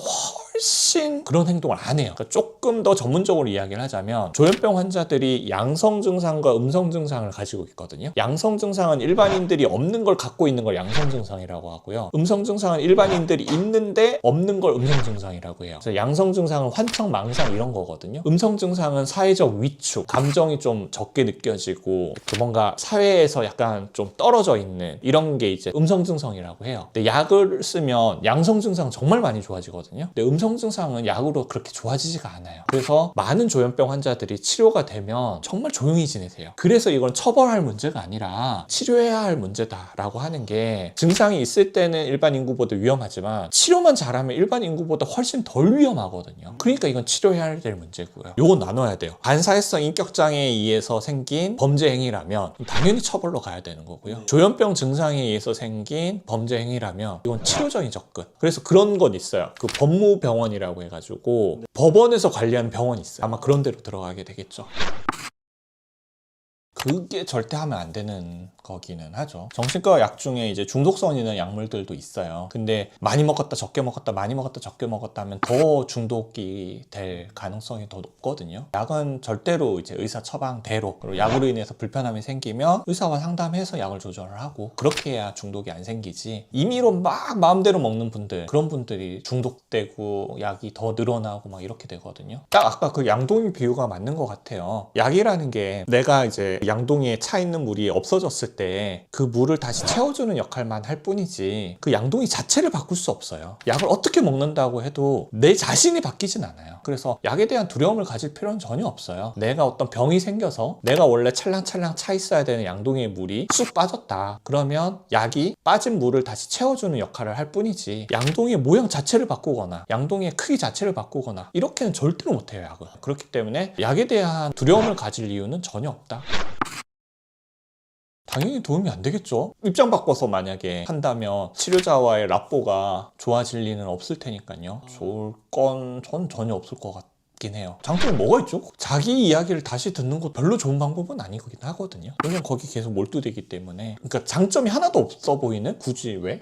훨씬 그런 행동을 안 해요. 그러니까 조금 더 전문적으로 이야기를 하자면 조현병 환자들이 양성 증상과 음성 증상을 가지고 있거든요. 양성 증상은 일반인들이 없는 걸 갖고 있는 걸 양성 증상이라고 하고요. 음성 증상은 일반인들이 있는데 없는 걸 음성 증상이라고 해요. 그래서 양성 증상은 환청, 망상 이런 거거든요. 음성 증상은 사회적 위축, 감정이 좀 적게 느껴지고 뭔가 사회에서 약간 좀 떨어져 있는 이런 게 이제 음성 증상이라고 해요. 근데 약을 쓰면 양성 증상 정말 많이 좋아지거든요. 근데 음성 증상은 약으로 그렇게 좋아지지가 않아요. 그래서 많은 조현병 환자들이 치료가 되면 정말 조용히 지내세요. 그래서 이건 처벌할 문제가 아니라 치료해야 할 문제다라고 하는 게 증상이 있을 때는 일반 인구보다 위험하지만 치료만 잘하면 일반 인구보다 훨씬 덜 위험하거든요. 그러니까 이건 치료해야 될 문제고요. 요건 나눠야 돼요. 반사회성 인격장애에 의해서 생긴 범죄 행위라면 당연히 처벌로 가야 되는 거고요. 조현병 증상에 의해서 생긴 범죄 행위라면 이건 치료적인 접근. 그래서 그런 건 있어요. 그 법무병원이라고 해가지고 법원에서 관리하는 병원이 있어요. 아마 그런 데로 들어가게 되겠죠. 그게 절대 하면 안 되는 거기는 하죠. 정신과 약 중에 이제 중독성 있는 약물들도 있어요. 근데 많이 먹었다 적게 먹었다 많이 먹었다 적게 먹었다 하면 더 중독이 될 가능성이 더 높거든요. 약은 절대로 이제 의사 처방대로, 그리고 약으로 인해서 불편함이 생기면 의사와 상담해서 약을 조절을 하고 그렇게 해야 중독이 안 생기지, 임의로 막 마음대로 먹는 분들, 그런 분들이 중독되고 약이 더 늘어나고 막 이렇게 되거든요. 딱 아까 그 양동이 비유가 맞는 것 같아요. 약이라는 게 내가 이제 양동이에 차 있는 물이 없어졌을 때 그 물을 다시 채워주는 역할만 할 뿐이지 그 양동이 자체를 바꿀 수 없어요. 약을 어떻게 먹는다고 해도 내 자신이 바뀌진 않아요. 그래서 약에 대한 두려움을 가질 필요는 전혀 없어요. 내가 어떤 병이 생겨서 내가 원래 찰랑찰랑 차 있어야 되는 양동이의 물이 쑥 빠졌다. 그러면 약이 빠진 물을 다시 채워주는 역할을 할 뿐이지 양동이의 모양 자체를 바꾸거나 양동이의 크기 자체를 바꾸거나 이렇게는 절대로 못해요, 약은. 그렇기 때문에 약에 대한 두려움을 가질 이유는 전혀 없다. 당연히 도움이 안 되겠죠. 입장 바꿔서 만약에 한다면 치료자와의 라뽀가 좋아질 리는 없을 테니까요. 좋을 건 전 전혀 없을 것 같긴 해요. 장점이 뭐가 있죠? 자기 이야기를 다시 듣는 거 별로 좋은 방법은 아니긴 하거든요. 왜냐면 거기 계속 몰두되기 때문에. 그러니까 장점이 하나도 없어 보이는? 굳이 왜?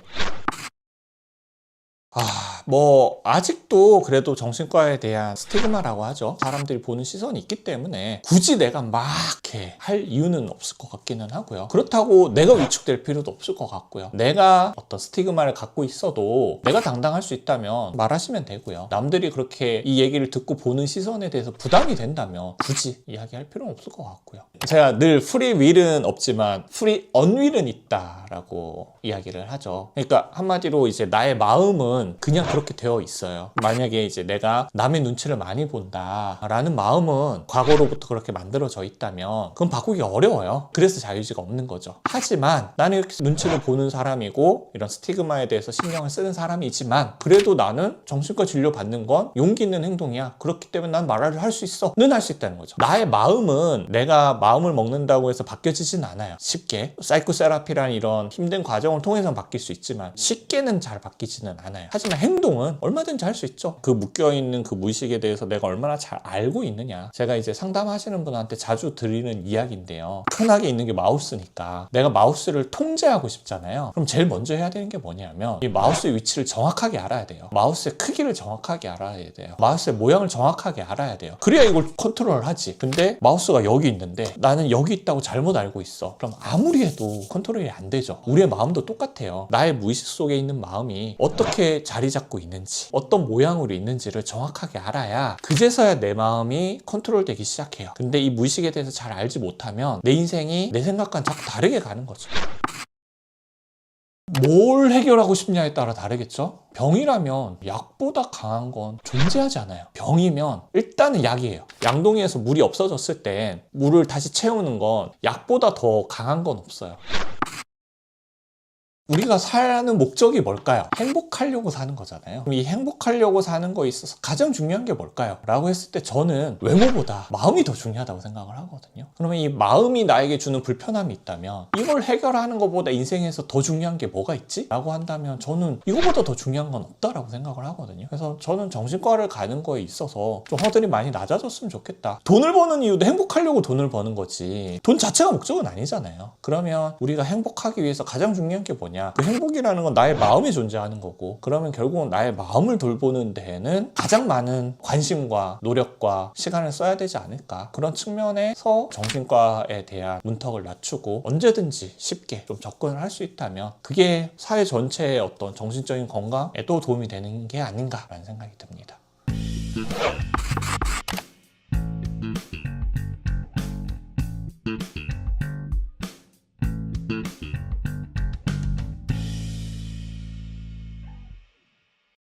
뭐 아직도 그래도 정신과에 대한 스티그마라고 하죠. 사람들이 보는 시선이 있기 때문에 굳이 내가 막 이렇게 할 이유는 없을 것 같기는 하고요. 그렇다고 내가 위축될 필요도 없을 것 같고요. 내가 어떤 스티그마를 갖고 있어도 내가 당당할 수 있다면 말하시면 되고요. 남들이 그렇게 이 얘기를 듣고 보는 시선에 대해서 부담이 된다면 굳이 이야기할 필요는 없을 것 같고요. 제가 늘 프리 윌은 없지만 프리 언윌은 있다라고 이야기를 하죠. 그러니까 한마디로 이제 나의 마음은 그냥 그렇게 되어 있어요. 만약에 이제 내가 남의 눈치를 많이 본다라는 마음은 과거로부터 그렇게 만들어져 있다면 그건 바꾸기가 어려워요. 그래서 자유의지가 없는 거죠. 하지만 나는 이렇게 눈치를 보는 사람이고 이런 스티그마에 대해서 신경을 쓰는 사람이지만 그래도 나는 정신과 진료 받는 건 용기 있는 행동이야. 그렇기 때문에 난 말을 할 수 있어. 는 할 수 있다는 거죠. 나의 마음은 내가 마음을 먹는다고 해서 바뀌어지진 않아요. 쉽게. 사이코세라피라는 이런 힘든 과정을 통해서 바뀔 수 있지만 쉽게는 잘 바뀌지는 않아요. 하지만 행동은 얼마든지 할 수 있죠. 그 묶여있는 그 무의식에 대해서 내가 얼마나 잘 알고 있느냐. 제가 이제 상담하시는 분한테 자주 드리는 이야기인데요. 편하게 있는 게 마우스니까 내가 마우스를 통제하고 싶잖아요. 그럼 제일 먼저 해야 되는 게 뭐냐면 이 마우스의 위치를 정확하게 알아야 돼요. 마우스의 크기를 정확하게 알아야 돼요. 마우스의 모양을 정확하게 알아야 돼요. 그래야 이걸 컨트롤을 하지. 근데 마우스가 여기 있는데 나는 여기 있다고 잘못 알고 있어. 그럼 아무리 해도 컨트롤이 안 되죠. 우리의 마음도 똑같아요. 나의 무의식 속에 있는 마음이 어떻게 자리 잡고 있는지, 어떤 모양으로 있는지를 정확하게 알아야 그제서야 내 마음이 컨트롤되기 시작해요. 근데 이 무의식에 대해서 잘 알지 못하면 내 인생이 내 생각과는 자꾸 다르게 가는 거죠. 뭘 해결하고 싶냐에 따라 다르겠죠? 병이라면 약보다 강한 건 존재하지 않아요. 병이면 일단은 약이에요. 양동이에서 물이 없어졌을 땐 물을 다시 채우는 건 약보다 더 강한 건 없어요. 우리가 사는 목적이 뭘까요? 행복하려고 사는 거잖아요. 그럼 이 행복하려고 사는 거에 있어서 가장 중요한 게 뭘까요? 라고 했을 때 저는 외모보다 마음이 더 중요하다고 생각을 하거든요. 그러면 이 마음이 나에게 주는 불편함이 있다면 이걸 해결하는 것보다 인생에서 더 중요한 게 뭐가 있지? 라고 한다면 저는 이거보다 더 중요한 건 없다라고 생각을 하거든요. 그래서 저는 정신과를 가는 거에 있어서 좀 허들이 많이 낮아졌으면 좋겠다. 돈을 버는 이유도 행복하려고 돈을 버는 거지 돈 자체가 목적은 아니잖아요. 그러면 우리가 행복하기 위해서 가장 중요한 게 뭐냐? 거냐. 그 행복이라는 건 나의 마음에 존재하는 거고, 그러면 결국은 나의 마음을 돌보는 데에는 가장 많은 관심과 노력과 시간을 써야 되지 않을까. 그런 측면에서 정신과에 대한 문턱을 낮추고 언제든지 쉽게 좀 접근을 할 수 있다면 그게 사회 전체의 어떤 정신적인 건강에도 도움이 되는 게 아닌가라는 생각이 듭니다.